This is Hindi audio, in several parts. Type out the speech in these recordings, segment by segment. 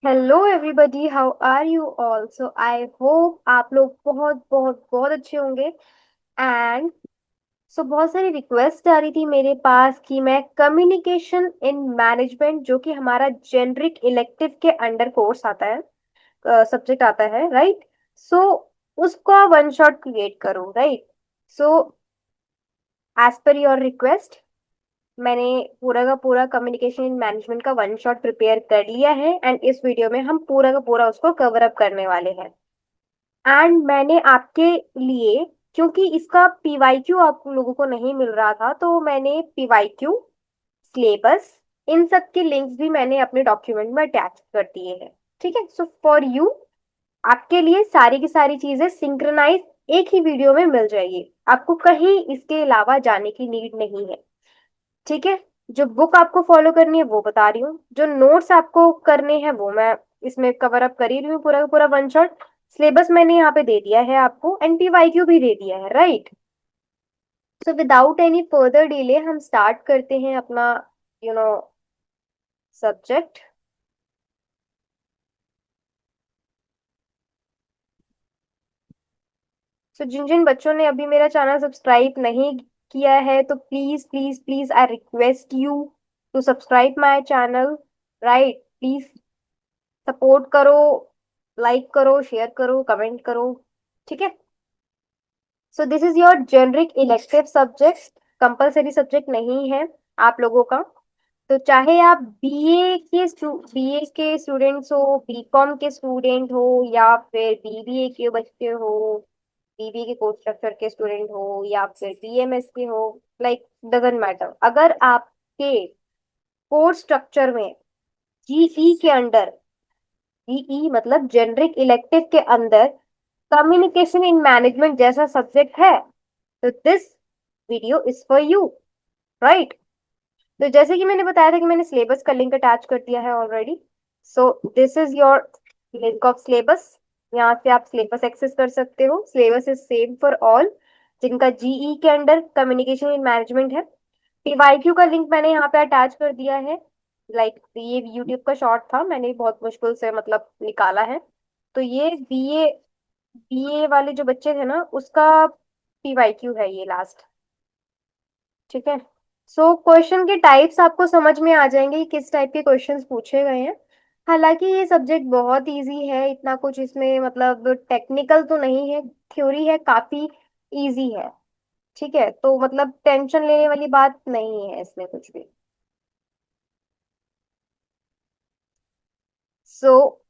Hello everybody, how are you all? So I hope आप लोग बहुत बहुत बहुत अच्छे होंगे। एंड बहुत सारी रिक्वेस्ट आ रही थी मेरे पास कि मैं कम्युनिकेशन इन मैनेजमेंट, जो कि हमारा जेनरिक इलेक्टिव के अंडर कोर्स आता है, सब्जेक्ट आता है, राइट? सो उसका वन शॉट क्रिएट करूं, right? So as per your request, मैंने पूरा का पूरा कम्युनिकेशन इन मैनेजमेंट का वन शॉट प्रिपेयर कर लिया है एंड इस वीडियो में हम पूरा का पूरा उसको कवर अप करने वाले हैं। एंड मैंने आपके लिए, क्योंकि इसका पीवाईक्यू आप लोगों को नहीं मिल रहा था, तो मैंने पीवाईक्यू, सिलेबस, इन सब के लिंक्स भी मैंने अपने डॉक्यूमेंट में अटैच कर दिए हैं। ठीक है, सो फॉर यू, आपके लिए सारी की सारी चीजें सिंक्रोनाइज एक ही वीडियो में मिल जाएगी। आपको कहीं इसके अलावा जाने की नीड नहीं है। ठीक है, जो बुक आपको फॉलो करनी है वो बता रही हूँ, जो नोट्स आपको करने हैं वो मैं इसमें कवर अप कर ही रही हूँ, पूरा का पूरा वन शॉट। सिलेबस मैंने यहाँ पे दे दिया है आपको, एनपीवाईक्यू भी दे दिया है, right? So without any further delay हम स्टार्ट करते हैं अपना यू नो सब्जेक्ट। सो जिन जिन बच्चों ने अभी मेरा चैनल सब्सक्राइब नहीं किया है, तो please please please I request you to subscribe my channel, right? Please support करो, लाइक करो, शेयर करो, कमेंट करो। ठीक है, so this is your generic elective subject, compulsory subject नहीं है आप लोगों का। तो चाहे आप बीए के स्टूडेंट्स हो, बीकॉम के स्टूडेंट हो, या फिर बीबीए के बच्चे हो, बीबीए के कोर्स स्ट्रक्चर के स्टूडेंट हो, या फिर बीएमएस के हो, लाइक डजंट मैटर। अगर आपके कोर्स स्ट्रक्चर में जीई के अंडर, जीई मतलब जेनरिक इलेक्टिव के अंदर कम्युनिकेशन इन मैनेजमेंट जैसा सब्जेक्ट है, तो this video is for you, right? तो जैसे कि मैंने बताया था कि मैंने सिलेबस का लिंक अटैच कर दिया है already. So this is your link of syllabus. यहाँ से आप सिलेबस एक्सेस कर सकते हो। Syllabus is same for all जिनका जीई के अंडर कम्युनिकेशन इन मैनेजमेंट है। पीवाईक्यू का लिंक मैंने यहाँ पे अटैच कर दिया है। लाइक ये यूट्यूब का शॉर्ट था, मैंने बहुत मुश्किल से मतलब निकाला है। तो ये बीए बीए वाले जो बच्चे थे ना, उसका पीवाईक्यू है ये लास्ट। ठीक है, सो क्वेश्चन के टाइप्स आपको समझ में आ जाएंगे कि किस टाइप के क्वेश्चंस पूछे गए हैं। हालांकि ये सब्जेक्ट बहुत इजी है, इतना कुछ इसमें मतलब टेक्निकल तो नहीं है, थ्योरी है, काफी इजी है। ठीक है, तो मतलब टेंशन लेने वाली बात नहीं है इसमें कुछ भी। सो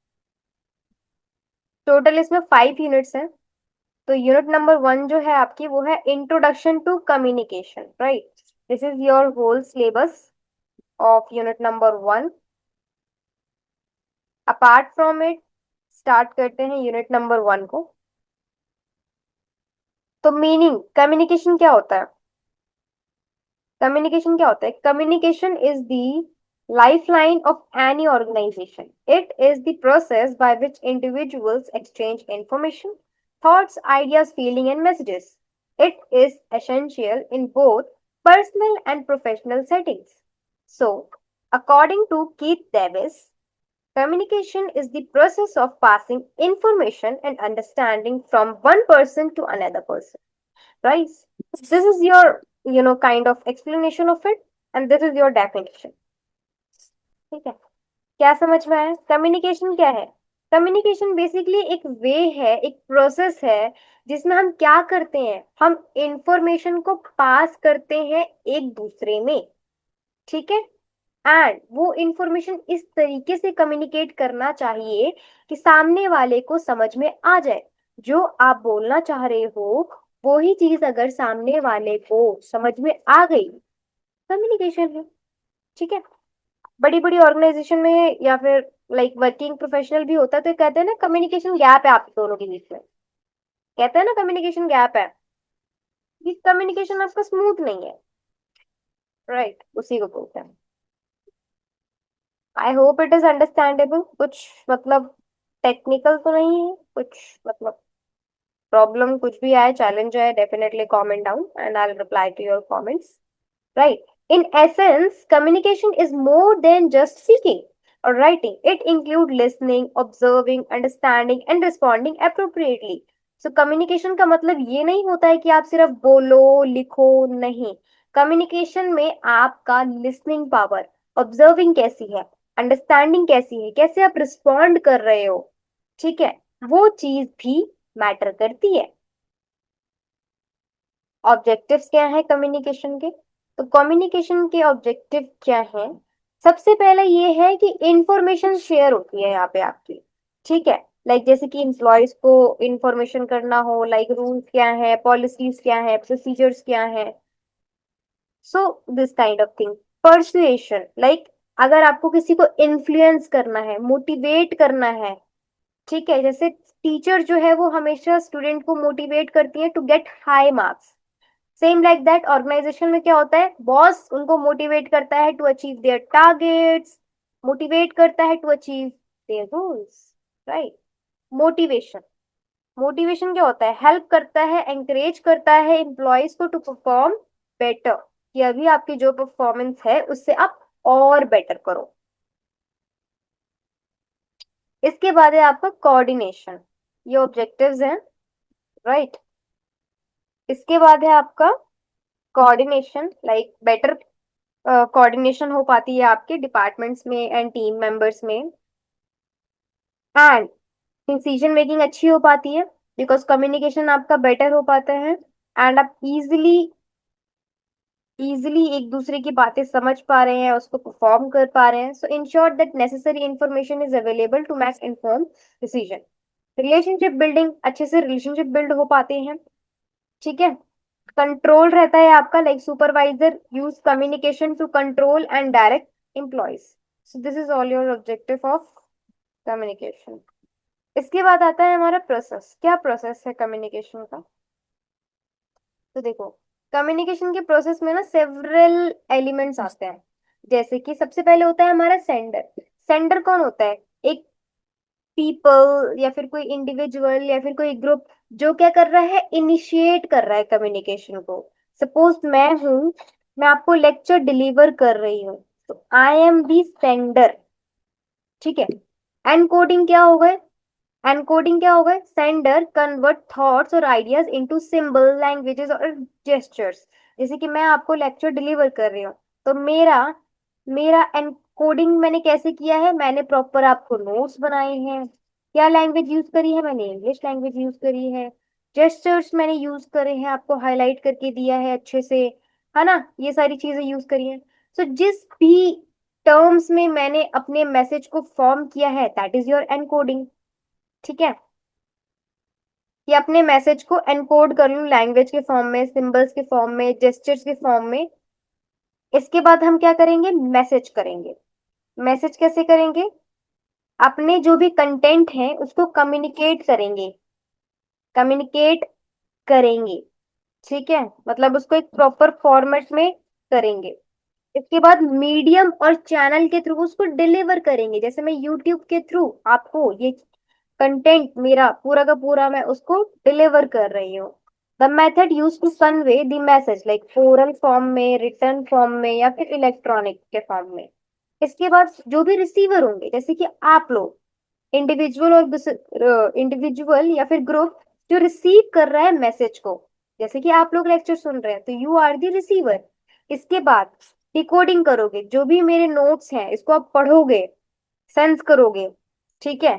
टोटल इसमें 5 यूनिट्स हैं। तो यूनिट नंबर 1 जो है आपकी, वो है introduction to communication, right? This is your whole syllabus of unit number 1। Apart from it, start करते हैं यूनिट नंबर 1 को। तो मीनिंग, कम्युनिकेशन क्या होता है? कम्युनिकेशन क्या होता है? Communication is the lifeline of any organization. It is the process by which individuals exchange information, thoughts, ideas, feeling, and messages. It is essential in both personal and professional settings. So, according to Keith Davis, communication is the process of passing information and understanding from one person to another person. Right? This is your, kind of explanation of it, and this is your definition. ठीक है, क्या समझ में आया? कम्युनिकेशन क्या है? कम्युनिकेशन बेसिकली एक वे है, एक प्रोसेस है, जिसमें हम क्या करते हैं, हम इंफॉर्मेशन को पास करते हैं एक दूसरे में। ठीक है, एंड वो इंफॉर्मेशन इस तरीके से कम्युनिकेट करना चाहिए कि सामने वाले को समझ में आ जाए। जो आप बोलना चाह रहे हो, वो ही चीज अगर सामने वाले को समझ में आ गई, कम्युनिकेशन है। ठीक है, बड़ी बड़ी ऑर्गेनाइजेशन में या फिर लाइक वर्किंग प्रोफेशनल भी होता है, तो कहते हैं ना कम्युनिकेशन गैप है आप दोनों के बीच में। कहते हैं ना कम्युनिकेशन गैप है, कि कम्युनिकेशन आपका स्मूथ नहीं है, राइट? उसी को बोलते हैं। I hope it is understandable. कुछ मतलब टेक्निकल तो नहीं है कुछ, मतलब प्रॉब्लम कुछ भी आए, चैलेंज आए, definitely comment down and I will reply to your comments, right? In essence, communication is more than just speaking. और writing it include listening, observing, understanding and responding appropriately. So communication का मतलब ये नहीं होता है कि आप सिर्फ बोलो लिखो, नहीं। कम्युनिकेशन में आपका लिसनिंग पावर, ऑब्जर्विंग कैसी है, अंडरस्टैंडिंग कैसी है, कैसे आप रिस्पॉन्ड कर रहे हो, ठीक है, वो चीज भी मैटर करती है। ऑब्जेक्टिव्स क्या है कम्युनिकेशन के? तो कम्युनिकेशन के ऑब्जेक्टिव क्या है? सबसे पहले ये है कि इंफॉर्मेशन शेयर होती है यहाँ पे आपकी, ठीक है। लाइक जैसे कि एम्प्लॉयज को इंफॉर्मेशन करना हो, लाइक रूल्स क्या है, पॉलिसीज क्या है, प्रोसीजर्स क्या है, so this kind of thing. Persuasion, like अगर आपको किसी को इन्फ्लुएंस करना है, मोटिवेट करना है, ठीक है, जैसे टीचर जो है वो हमेशा स्टूडेंट को मोटिवेट करती है to get high marks. Same like that organisation में क्या होता है, बॉस उनको मोटिवेट करता है to achieve their targets, motivate करता है to achieve their goals, right. Motivation, motivation क्या होता है, हेल्प करता है, एंकरेज करता है एम्प्लॉयज को टू परफॉर्म बेटर, कि अभी आपकी जो परफॉर्मेंस है उससे आप और बेटर करो। इसके बाद है आपका कोऑर्डिनेशन, ये ऑब्जेक्टिव्स हैं, राइट। इसके बाद है आपका कोऑर्डिनेशन, लाइक बेटर कोऑर्डिनेशन हो पाती है आपके डिपार्टमेंट्स में एंड टीम मेंबर्स में, एंड डिसीजन मेकिंग अच्छी हो पाती है बिकॉज कम्युनिकेशन आपका बेटर हो पाता है, एंड आप इजीली एक दूसरे की बातें समझ पा रहे हैं, उसको परफॉर्म कर पा रहे हैं। So ensure that necessary information is available to make inform decision. Relationship building, अच्छे से रिलेशनशिप बिल्ड हो पाते हैं, ठीक है। कंट्रोल रहता है आपका, like supervisor use communication to control and direct employees. So this is all your objective of communication. इसके बाद आता है हमारा प्रोसेस। क्या प्रोसेस है कम्युनिकेशन का? तो देखो, कम्युनिकेशन के प्रोसेस में ना सेवरल एलिमेंट्स आते हैं। जैसे कि सबसे पहले होता है हमारा सेंडर। सेंडर कौन होता है? एक पीपल या फिर कोई इंडिविजुअल या फिर कोई ग्रुप जो क्या कर रहा है, इनिशिएट कर रहा है कम्युनिकेशन को। सपोज मैं हूं, मैं आपको लेक्चर डिलीवर कर रही हूँ, तो आई एम दी सेंडर, ठीक है। एनकोडिंग क्या होगा? एनकोडिंग क्या होगा? सेंडर कन्वर्ट थॉट्स और आइडियाज इनटू सिंबल, लैंग्वेजेस और जेस्चर्स। जैसे कि मैं आपको लेक्चर डिलीवर कर रही हूँ, तो मेरा मेरा एनकोडिंग मैंने कैसे किया है, मैंने प्रॉपर आपको नोट्स बनाए हैं। क्या लैंग्वेज यूज करी है? मैंने इंग्लिश लैंग्वेज यूज करी है। जेस्चर्स मैंने यूज करे हैं, आपको हाईलाइट करके दिया है अच्छे से, है ना, ये सारी चीजें यूज करी हैं। सो जिस भी टर्म्स में मैंने अपने मैसेज को फॉर्म किया है, दैट इज योर एनकोडिंग, ठीक है। कि अपने मैसेज को एनकोड कर लूं लैंग्वेज के फॉर्म में, सिंबल्स के फॉर्म में, जेस्चर्स के फॉर्म में। इसके बाद हम क्या करेंगे? मैसेज करेंगे। मैसेज कैसे करेंगे? अपने जो भी कंटेंट है उसको कम्युनिकेट करेंगे, कम्युनिकेट करेंगे, ठीक है, मतलब उसको एक प्रॉपर फॉर्मेट में करेंगे। इसके बाद मीडियम और चैनल के थ्रू उसको डिलीवर करेंगे। जैसे मैं यूट्यूब के थ्रू आपको ये कंटेंट मेरा पूरा का पूरा मैं उसको डिलीवर कर रही हूँ। The method use to convey the message, like oral form में, रिटर्न फॉर्म में या फिर इलेक्ट्रॉनिक के फॉर्म में। इसके बाद जो भी रिसीवर होंगे, जैसे कि आप लोग इंडिविजुअल और इंडिविजुअल या फिर ग्रुप जो रिसीव कर रहा है मैसेज को, जैसे कि आप लोग लेक्चर सुन रहे हैं तो यू आर दी रिसीवर। इसके बाद डिकोडिंग करोगे, जो भी मेरे नोट्स हैं इसको आप पढ़ोगे, सेंस करोगे, ठीक है।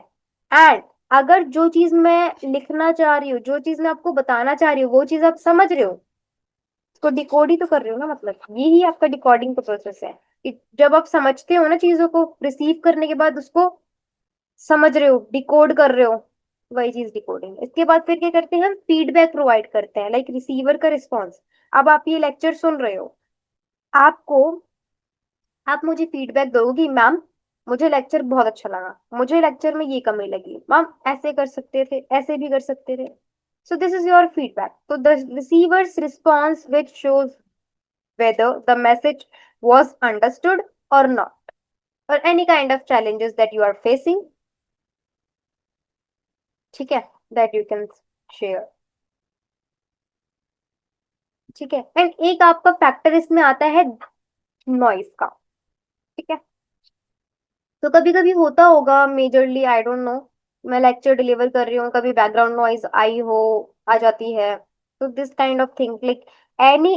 एंड अगर जो चीज मैं लिखना चाह रही हूँ, जो चीज मैं आपको बताना चाह रही हूँ, वो चीज आप समझ रहे हो, तो डिकोड ही तो कर रहे हो ना, मतलब यही आपका डिकोडिंग का प्रोसेस है कि जब आप समझते हो ना चीजों को, रिसीव करने के बाद उसको समझ रहे हो, डिकोड कर रहे हो, वही चीज डिकोडिंग। इसके बाद फिर क्या करते हैं हम? फीडबैक प्रोवाइड करते हैं, लाइक रिसीवर का रिस्पॉन्स। अब आप ये लेक्चर सुन रहे हो, आपको आप मुझे फीडबैक दोगे कि मैम मुझे लेक्चर बहुत अच्छा लगा, मुझे लेक्चर में ये कमी लगी, मैम ऐसे कर सकते थे, ऐसे भी कर सकते थे। So this is your feedback. तो the receivers response which shows whether the message was understood or not, or any kind of challenges that you are facing, ठीक है, that you can share, ठीक है। एंड एक आपका फैक्टर इसमें आता है नॉइस का, ठीक है। तो कभी कभी होता होगा, मेजरली आई डोंट नो, मैं लेक्चर डिलीवर कर रही हूँ, कभी बैकग्राउंड नॉइज आ जाती है। तो this kind of thing like any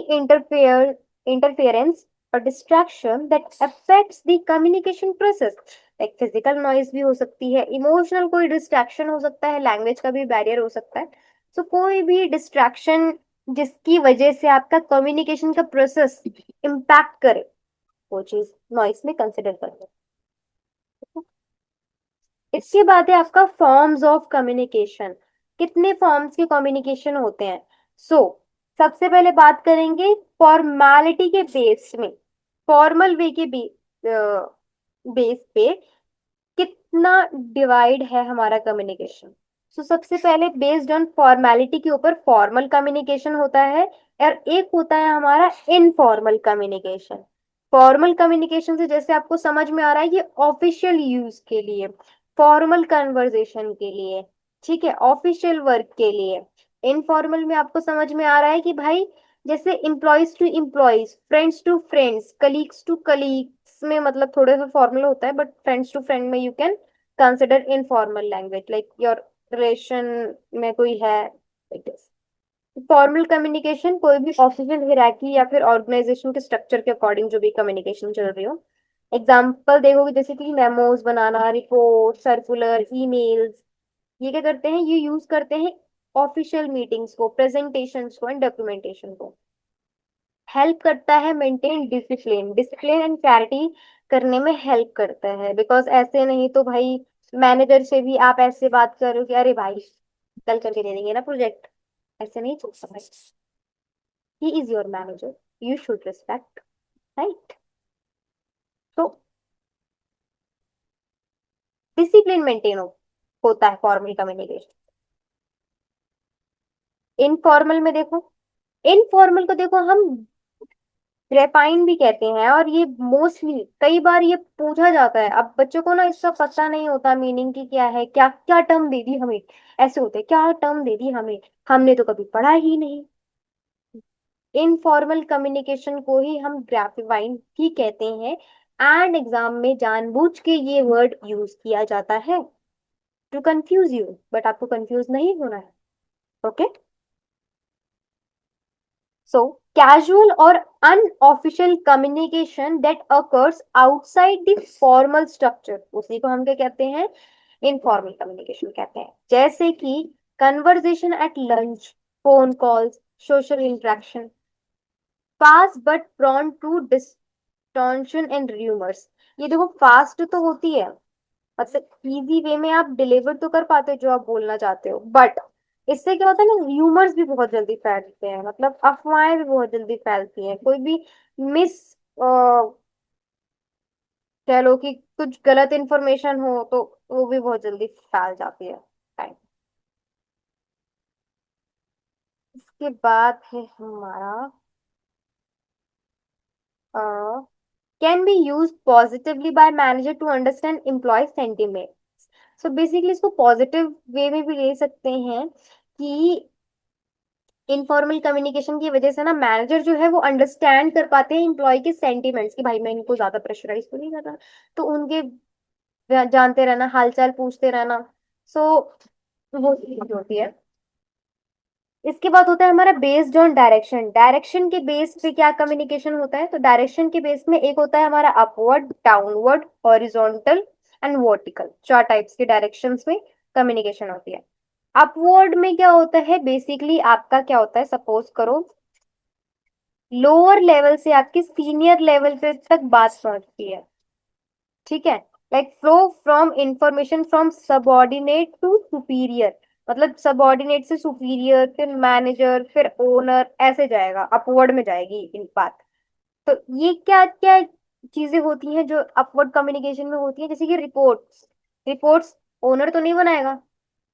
interference और distraction that affects the communication process, like physical noise भी हो सकती है, इमोशनल कोई डिस्ट्रैक्शन हो सकता है, लैंग्वेज का भी बैरियर हो सकता है। सो कोई भी डिस्ट्रैक्शन जिसकी वजह से आपका कम्युनिकेशन का प्रोसेस इम्पैक्ट करे, वो चीज नॉइस में कंसिडर करते हैं। इसके बाद है आपका फॉर्म्स ऑफ कम्युनिकेशन। कितने फॉर्म्स के कम्युनिकेशन होते हैं? सो सबसे पहले बात करेंगे फॉर्मेलिटी के बेस में, फॉर्मल वे के बेस पे कितना डिवाइड है हमारा कम्युनिकेशन। सो सबसे पहले बेस्ड ऑन फॉर्मेलिटी के ऊपर फॉर्मल कम्युनिकेशन होता है, और एक होता है हमारा इनफॉर्मल कम्युनिकेशन। फॉर्मल कम्युनिकेशन से जैसे आपको समझ में आ रहा है ये ऑफिशियल यूज के लिए, फॉर्मल कन्वर्जेशन के लिए, ठीक है, ऑफिशियल वर्क के लिए। इनफॉर्मल में आपको समझ में आ रहा है कि भाई जैसे employees to employees, friends to friends, colleagues to colleagues में मतलब थोड़ा सा फॉर्मल होता है, बट फ्रेंड्स टू फ्रेंड में you can consider informal language, like your relation में कोई है। फॉर्मल कम्युनिकेशन कोई भी ऑफिशियल हिराकी या फिर ऑर्गेनाइजेशन के स्ट्रक्चर के अकॉर्डिंग जो भी कम्युनिकेशन चल रही हो। एग्जाम्पल देखोगे जैसे कि मेमोज बनाना, रिपोर्ट, सर्कुलर, ईमेल्स, ये क्या करते हैं, ये यूज करते हैं ऑफिशियल मीटिंग्स को, प्रेजेंटेशंस को एंड डॉक्यूमेंटेशन को। हेल्प करता है maintain discipline, discipline and clarity करने में हेल्प करता है, बिकॉज ऐसे नहीं तो भाई मैनेजर से भी आप ऐसे बात करो कि अरे भाई कल करके दे देंगे ना प्रोजेक्ट, ऐसे नहीं चलता भाई। He is your manager, you should respect, right? तो डिसिप्लिन मेंटेन होता है फॉर्मल कम्युनिकेशन। इनफॉर्मल में देखो, इनफॉर्मल को देखो हम रेपाइन भी कहते हैं, और ये मोस्टली कई बार ये पूछा जाता है। अब बच्चों को ना इसका पता नहीं होता मीनिंग की क्या है, क्या क्या टर्म दे दी हमें, ऐसे होते हैं, क्या टर्म दे दी हमें, हमने तो कभी पढ़ा ही नहीं। इनफॉर्मल कम्युनिकेशन को ही हम ग्राफिवाइन ही कहते हैं, एंड एग्जाम में जानबूझ के ये वर्ड यूज किया जाता है टू कंफ्यूज यू, बट आपको कंफ्यूज नहीं होना है। ओके, सो कैजुअल और unofficial communication that occurs outside the formal structure, उसी को हम क्या कहते हैं, इनफॉर्मल कम्युनिकेशन कहते हैं। जैसे कि conversation at lunch, phone calls, social interaction, fast but prone to distortion and rumours. ये देखो फास्ट तो होती है, मतलब इजी वे में आप डिलीवर तो कर पाते हो जो आप बोलना चाहते हो, बट इससे क्या होता है ना, र्यूमर्स भी बहुत जल्दी फैलते हैं, मतलब अफवाहें भी बहुत जल्दी फैलती हैं, कोई भी मिस कह लो कि कुछ गलत इन्फॉर्मेशन हो तो वो भी बहुत जल्दी फैल जाती है। Fine. इसके बाद है हमारा can be use positively by manager to understand employee sentiment. So basically इसको पॉजिटिव वे में भी ले सकते हैं कि इनफॉर्मल कम्युनिकेशन की वजह से ना मैनेजर जो है वो अंडरस्टैंड कर पाते हैं एम्प्लॉय के सेंटिमेंट्स, कि भाई मैं इनको ज्यादा प्रेशराइज तो नहीं कर रहा, तो उनके जानते रहना, हालचाल पूछते रहना। सो वो चीज होती है। इसके बाद होता है हमारा बेस्ड ऑन डायरेक्शन। डायरेक्शन के बेस पे क्या कम्युनिकेशन होता है, तो डायरेक्शन के बेस में एक होता है हमारा upward, downward, horizontal and vertical, चार टाइप्स के डायरेक्शंस में कम्युनिकेशन होती है। अपवर्ड में क्या होता है, बेसिकली आपका क्या होता है, सपोज करो लोअर लेवल से आपके सीनियर लेवल पे तक बात पहुंचती है, ठीक है, like flow from information from subordinate to superior, मतलब सबऑर्डिनेट से सुपीरियर, फिर मैनेजर, फिर ओनर, ऐसे जाएगा, अपवर्ड में जाएगी इन बात। तो ये क्या क्या चीजें होती हैं जो अपवर्ड कम्युनिकेशन में होती है, जैसे कि रिपोर्ट्स। रिपोर्ट्स ओनर तो नहीं बनाएगा,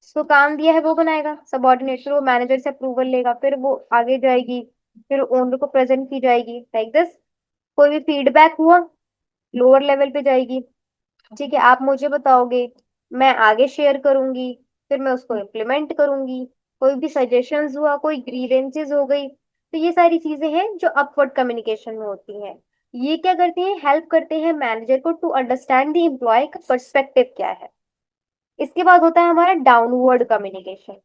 जिसको काम दिया है वो बनाएगा सबऑर्डिनेट, फिर वो मैनेजर से अप्रूवल लेगा, फिर वो आगे जाएगी, फिर ओनर को प्रेजेंट की जाएगी, लाइक दिस। कोई भी फीडबैक हुआ लोअर लेवल पे जाएगी, ठीक है, आप मुझे बताओगे, मैं आगे शेयर करूंगी, फिर मैं उसको इम्प्लीमेंट करूंगी। कोई भी सजेशंस हुआ, कोई ग्रीवेंसेस हो गई, तो ये सारी चीजें हैं जो अपवर्ड कम्युनिकेशन में होती हैं। ये क्या करते हैं, हेल्प करते हैं मैनेजर को टू अंडरस्टैंड द एम्प्लॉय का पर्सपेक्टिव क्या है। इसके बाद होता है हमारा डाउनवर्ड कम्युनिकेशन।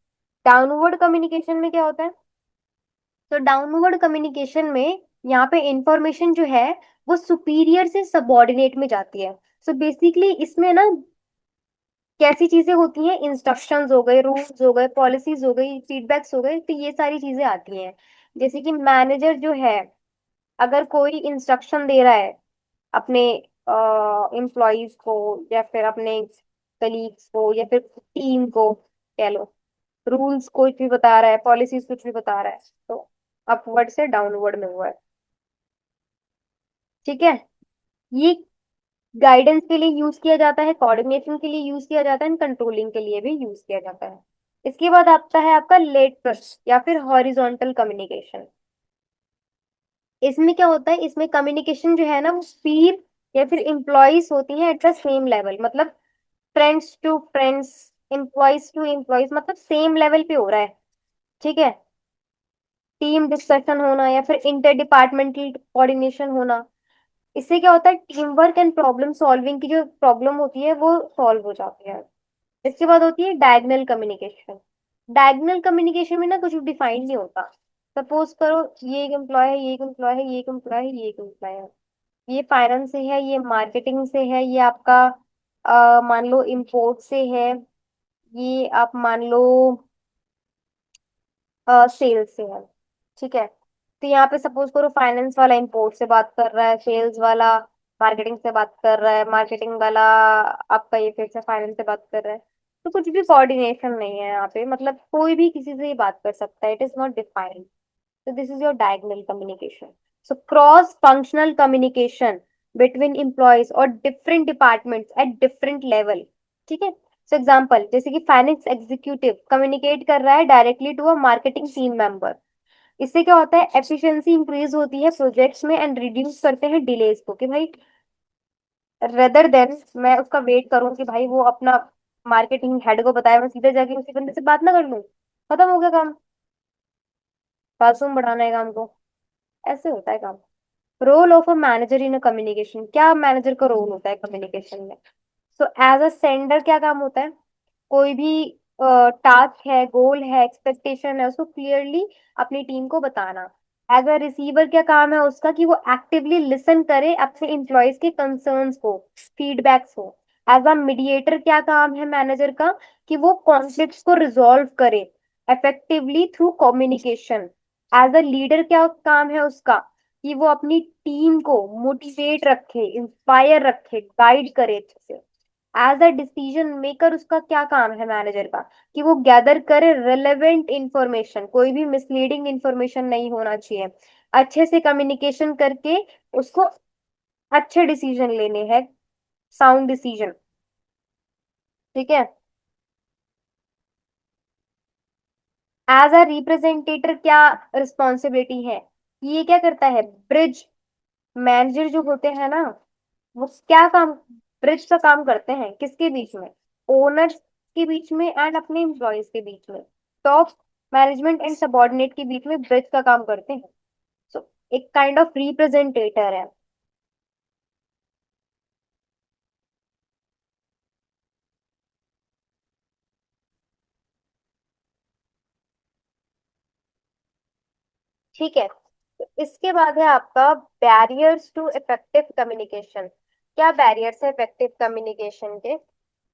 डाउनवर्ड कम्युनिकेशन में क्या होता है, तो डाउनवर्ड कम्युनिकेशन में यहाँ पे इंफॉर्मेशन जो है वो सुपीरियर से सबऑर्डिनेट में जाती है। सो बेसिकली इसमें ना कैसी चीजें होती हैं, इंस्ट्रक्शंस हो गए, रूल्स हो गए, पॉलिसीज हो गई, फीडबैक्स हो गए, तो ये सारी चीजें आती हैं। जैसे कि मैनेजर जो है अगर कोई इंस्ट्रक्शन दे रहा है अपने एम्प्लॉयज को या फिर अपने कलीग्स को या फिर टीम को कह लो, रूल्स कुछ भी बता रहा है, पॉलिसीज कुछ भी बता रहा है, तो अपवर्ड से डाउनवर्ड में हुआ है। ठीक है, ये गाइडेंस के लिए यूज किया जाता है, कोऑर्डिनेशन के लिए यूज किया जाता है, एंड कंट्रोलिंग के लिए भी यूज किया जाता है। इसके बाद आता है आपका लेटरल या फिर हॉरिजॉन्टल कम्युनिकेशन। इसमें क्या होता है, इसमें कम्युनिकेशन जो है ना वो पीर या फिर एम्प्लॉयज होती हैं एट द सेम लेवल, मतलब friends to friends, employees to employees, मतलब सेम लेवल पे हो रहा है। ठीक है, टीम डिस्कशन होना या फिर इंटर डिपार्टमेंटल कोऑर्डिनेशन होना, इससे क्या होता है team work and problem solving की जो प्रॉब्लम होती है वो सॉल्व हो जाती है। इसके बाद होती है डायगनल कम्युनिकेशन। डायगनल कम्युनिकेशन में ना कुछ डिफाइंड नहीं होता। सपोज करो ये एक एम्प्लॉय है, ये एक एम्प्लॉय है, ये एक एम्प्लॉय है, ये एक एम्प्लॉय है, ये फाइनेंस से है, ये मार्केटिंग से है, ये आपका मान लो इम्पोर्ट से है, ये आप मान लो सेल्स से है। ठीक है, तो यहाँ पे सपोज करो फाइनेंस वाला इम्पोर्ट से बात कर रहा है, सेल्स वाला मार्केटिंग से बात कर रहा है, मार्केटिंग वाला आपका ये फिर से फाइनेंस से बात कर रहा है। तो कुछ भी कोऑर्डिनेशन नहीं है यहाँ पे, मतलब कोई भी किसी से ही बात कर सकता है, it is not defined. So this is your diagonal communication. So cross-functional communication between employees or different departments at different level. ठीक है, so example जैसे कि फाइनेंस एग्जीक्यूटिव कम्युनिकेट कर रहा है directly to a marketing team member. इससे क्या होता है, एफिशिएंसी इंक्रीज होती है प्रोजेक्ट्स में एंड रिड्यूस करते हैं डिलेज को, कि भाई रेदर देन मैं उसका वेट करूं कि भाई वो अपना मार्केटिंग हेड को बताया, मैं सीधे जाके उसी बंदे से बात ना कर लूं, खत्म हो गया काम, फालतू में बढ़ाना है काम को। ऐसे होता है काम। Role of a manager in a communication, क्या मैनेजर का रोल होता है कम्युनिकेशन में। सो एज अ सेंडर क्या काम होता है, कोई भी टास्क है, गोल है, एक्सपेक्टेशन है, उसको क्लियरली अपनी टीम को बताना। एज अ रिसीवर क्या काम है उसका, कि वो एक्टिवली लिसन करे अपने एम्प्लॉयज के कंसर्न्स को, फीडबैक्स को। एज अ मीडिएटर क्या काम है मैनेजर का, कि वो कॉन्फ्लिक्ट्स को रिजॉल्व करे effectively through communication. As a leader क्या काम है उसका, कि वो अपनी टीम को मोटिवेट रखे, इंस्पायर रखे, गाइड करे अच्छे से। एज अ डिसीजन मेकर उसका क्या काम है मैनेजर का, कि वो गैदर करे रिलेवेंट इंफॉर्मेशन, कोई भी मिसलीडिंग इंफॉर्मेशन नहीं होना चाहिए, अच्छे से कम्युनिकेशन करके उसको अच्छे डिसीजन लेने हैं, साउंड डिसीजन। ठीक है, एज अ रिप्रेजेंटेटर क्या रिस्पॉन्सिबिलिटी है, ये क्या करता है, ब्रिज, मैनेजर जो होते हैं ना वो क्या काम, ब्रिज का काम करते हैं किसके बीच में, ओनर्स के बीच में एंड अपने एम्प्लॉयज के बीच में, टॉप मैनेजमेंट एंड सबऑर्डिनेट के बीच में ब्रिज का काम करते हैं। सो एक काइंड ऑफ रिप्रेजेंटेटर है। ठीक है, तो इसके बाद है आपका बैरियर्स टू इफेक्टिव कम्युनिकेशन। क्या बैरियर्स है इफेक्टिव कम्युनिकेशन के,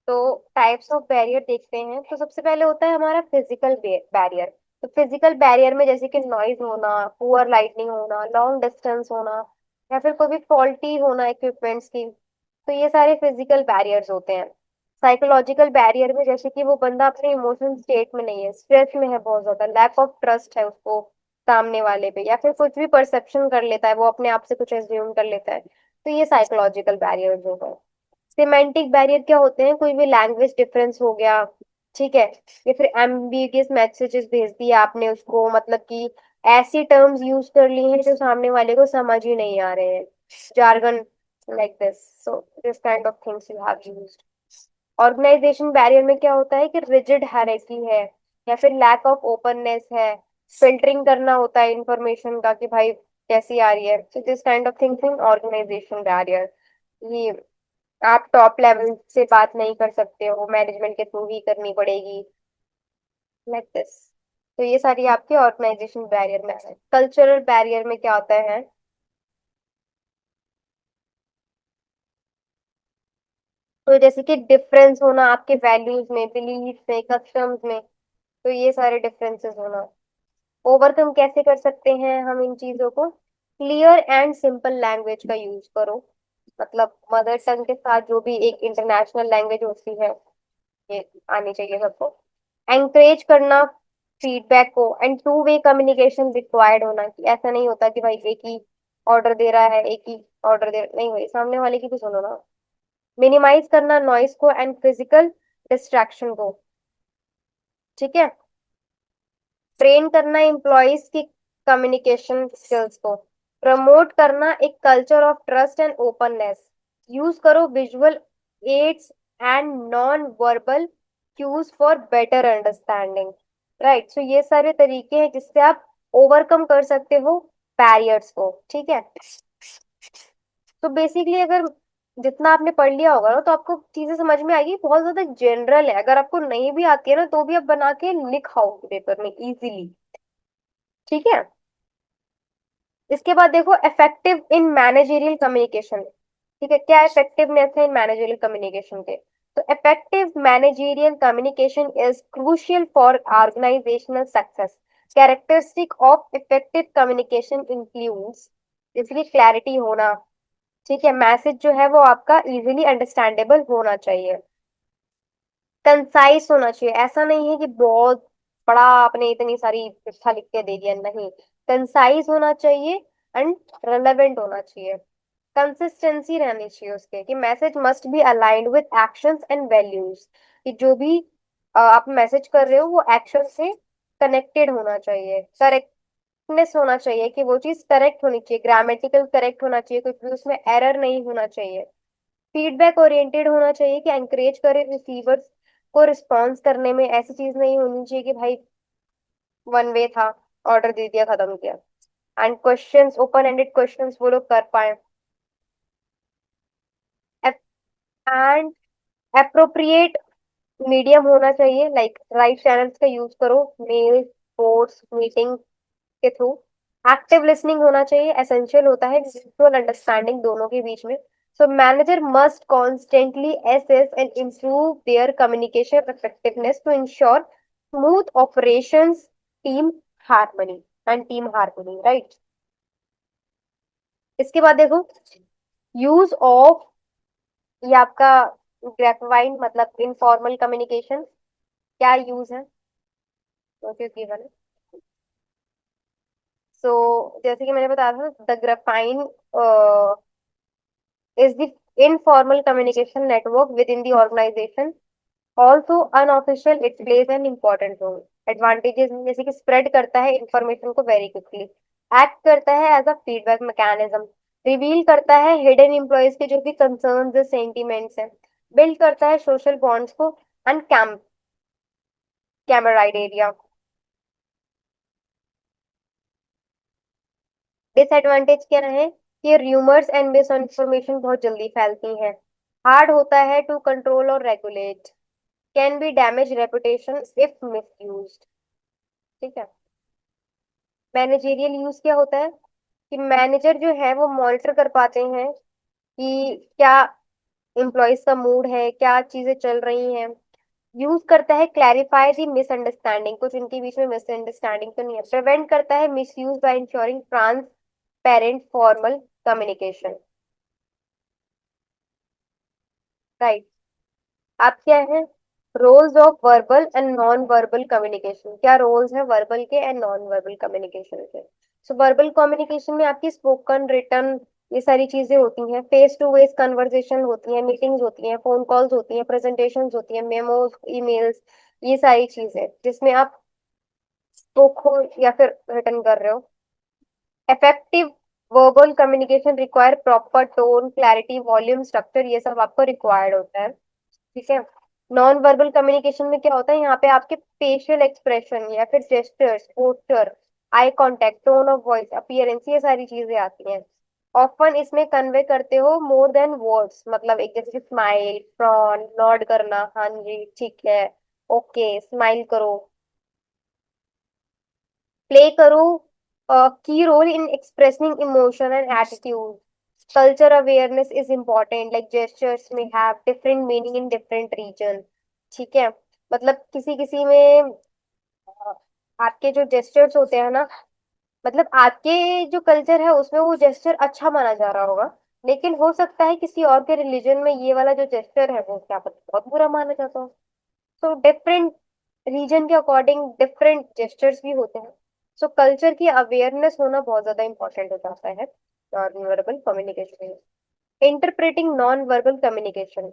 तो टाइप्स ऑफ बैरियर देखते हैं। तो सबसे पहले होता है हमारा फिजिकल बैरियर। तो फिजिकल बैरियर में जैसे कि नॉइज होना, पुअर लाइटनिंग होना, लॉन्ग डिस्टेंस होना, या फिर कोई भी फॉल्टी होना इक्विपमेंट्स की, तो ये सारे फिजिकल बैरियर्स होते हैं। साइकोलॉजिकल बैरियर में जैसे कि वो बंदा अपने इमोशनल स्टेट में नहीं है, स्ट्रेस में है, बहुत ज्यादा लैक ऑफ ट्रस्ट है उसको सामने वाले पे, या फिर कुछ भी परसेप्शन कर लेता है, वो अपने आप से कुछ एज्यूम कर लेता है, तो ये साइकोलॉजिकल बैरियर्स हो गए। सिमेंटिक बैरियर क्या होते हैं, कोई भी लैंग्वेज डिफरेंस हो गया, ठीक है, या फिर एम्बिगियस मैसेजेस भेज दिया आपने उसको, मतलब कि ऐसी टर्म्स यूज कर ली हैं जो सामने वाले को समझ ही नहीं आ रहे हैं, jargon like this, so this kind of things you have used। Organization barrier में क्या होता है कि रिजिड हायरार्की है, या फिर लैक ऑफ ओपननेस है, फिल्टरिंग करना होता है इंफॉर्मेशन का, कि भाई कैसी आ रही है, so this kind of things in organization barrier. ये आप टॉप लेवल से बात नहीं कर सकते हो, मैनेजमेंट के थ्रू ही करनी पड़ेगी, लाइक दिस। तो ये सारी आपके ऑर्गेनाइजेशन बैरियर में है। कल्चरल बैरियर में क्या होता है, तो जैसे कि डिफरेंस होना आपके वैल्यूज में, बिलीफ में, कस्टम्स में, तो ये सारे डिफरेंसेस होना। ओवरकम कैसे कर सकते हैं हम इन चीजों को, क्लियर एंड सिंपल लैंग्वेज का यूज करो। मतलब मदर टंग के साथ जो भी एक इंटरनेशनल लैंग्वेज होती है, ये आनी चाहिए सबको। एंकरेज करना फीडबैक को, and two way communication required होना, कि ऐसा नहीं होता कि भाई एक ही ऑर्डर दे रहा है, एक ही ऑर्डर दे नहीं, भाई सामने वाले की भी सुनो ना। मिनिमाइज करना नॉइस को एंड फिजिकल डिस्ट्रैक्शन को, ठीक है। ट्रेन करना एम्प्लॉयज की कम्युनिकेशन स्किल्स को। प्रमोट करना एक culture of trust and openness. Use करो visual aids and non verbal cues for better understanding. Right, so ये सारे तरीके हैं जिससे आप ओवरकम कर सकते हो बैरियर्स को, ठीक है। तो बेसिकली अगर जितना आपने पढ़ लिया होगा ना, तो आपको चीजें समझ में आएगी। बहुत ज्यादा जनरल है, अगर आपको नहीं भी आती है ना, तो भी आप बना के लिखाओगे पेपर में इजीली, ठीक है। इसके बाद देखो इफेक्टिव इन मैनेजरियल कम्युनिकेशन, ठीक है। क्या इफेक्टिवनेस है इन मैनेजरियल कम्युनिकेशन के, तो effective managerial communication is crucial for organizational success. Characteristic of effective communication includes, इसकी क्लैरिटी होना, ठीक है। मैसेज जो है वो आपका इजीली अंडरस्टैंडेबल होना चाहिए। कंसाइज होना चाहिए, ऐसा नहीं है कि बहुत बड़ा आपने इतनी सारी चिट्ठा लिख के दे दिया, नहीं। कंसाइज होना चाहिए एंड रेलेवेंट होना चाहिए। कंसिस्टेंसी रहनी चाहिए उसके, कि message must be aligned with actions and values, कि जो भी आप मैसेज कर रहे हो वो एक्शन से कनेक्टेड होना चाहिए। करेक्टनेस होना चाहिए, कि वो चीज करेक्ट होनी चाहिए, ग्रामेटिकल करेक्ट होना चाहिए, कुछ भी उसमें एरर नहीं होना चाहिए। फीडबैक ओरिएंटेड होना चाहिए, कि एंकरेज करे रिसीवर्स को रिस्पॉन्स करने में। ऐसी चीज नहीं होनी चाहिए कि भाई वन वे था, ऑर्डर दे दिया, खत्म किया। And questions, open ended questions वो लोग कर पाए। एंड अप्रोप्रिएट मीडियम होना चाहिए, लाइक राइट चैनल्स का यूज करो, मेल, पोस्ट, मीटिंग के थ्रू। एक्टिव लिसनिंग होना चाहिए, एसेंशियल होता है म्यूचुअल अंडरस्टैंडिंग दोनों के बीच में। So manager must constantly assess and improve their communication effectiveness to ensure smooth operations, team harmony team harmony, right. इसके बाद देखो यूज ऑफ, ये आपका ग्रेफवाइन मतलब इनफॉर्मल कम्युनिकेशन, क्या यूज है, गिवन है। सो जैसे कि मैंने बताया था, the grapevine is the informal communication network within the organization. Also unofficial, it plays an important role. Advantages में जैसे कि स्प्रेड करता है इंफॉर्मेशन को वेरी क्विकली, एक्ट करता है as a feedback mechanism, reveal करता है हिडन एम्प्लॉयज के जो भी कंसर्न्स सेंटिमेंट्स हैं, बिल्ड करता है सोशल बॉन्ड्स को, एंड कैमराइड एरिया। डिसएडवांटेज क्या है, कि र्यूमर्स एंड मिस इन्फॉर्मेशन बहुत जल्दी फैलती हैं, हार्ड होता है टू कंट्रोल और regulate, can be damage reputation if misused, ठीक है। मैनेजेरियल यूज क्या होता है, कि मैनेजर जो है वो मॉनिटर कर पाते हैं कि क्या एम्प्लॉयज का मूड है, क्या चीजें चल रही हैं। यूज करता है क्लैरिफाई दी मिसअंडरस्टैंडिंग, कुछ इनके बीच में मिसअंडरस्टैंडिंग तो नहीं है। प्रिवेंट करता है misuse by ensuring transparent formal communication, right. आप क्या है, roles of verbal and non verbal communication, क्या रोल्स है वर्बल के एंड नॉन वर्बल कम्युनिकेशन के। सो वर्बल कम्युनिकेशन में आपकी स्पोकन, रिटन, ये सारी चीजें होती हैं। फेस टू फेस कन्वर्सेशन होती हैं, मीटिंग्स होती हैं, फोन कॉल्स होती हैं, प्रेजेंटेशंस होती हैं, मेमोज, ईमेल्स, ये सारी चीजें जिसमें आप स्पोक हो या फिर रिटर्न कर रहे हो। Effective verbal communication require proper tone, clarity, volume, structure, ये सब आपको रिक्वायर्ड होता है, ठीक है। नॉन वर्बल कम्युनिकेशन में क्या होता है, यहाँ पे आपके फेशियल एक्सप्रेशन या फिर gestures, posture, eye contact, tone of voice, appearance, ये सारी चीजें आती हैं। ऑफन इसमें कन्वे करते हो मोर देन वर्ड्स, मतलब एक जैसे स्माइल, फ्रॉन, नॉड करना, हाँ जी ठीक है, ओके, स्माइल करो, प्ले करो key role in expressing emotion and attitude. Culture awareness is important, like gestures में have different meaning in different region. ठीक है, मतलब किसी किसी में आपके जो जेस्चर्स होते हैं ना, मतलब आपके जो कल्चर है उसमें वो जेस्चर अच्छा माना जा रहा होगा, लेकिन हो सकता है किसी और के रिलीजन में ये वाला जो जेस्चर है वो क्या पता बहुत बुरा माना जाता हो। सो डिफरेंट रीजन के अकॉर्डिंग डिफरेंट जेस्चर्स भी होते हैं। सो कल्चर की अवेयरनेस होना बहुत ज्यादा इंपॉर्टेंट हो जाता है नॉन वर्बल कम्युनिकेशन में। इंटरप्रेटिंग नॉन वर्बल कम्युनिकेशन,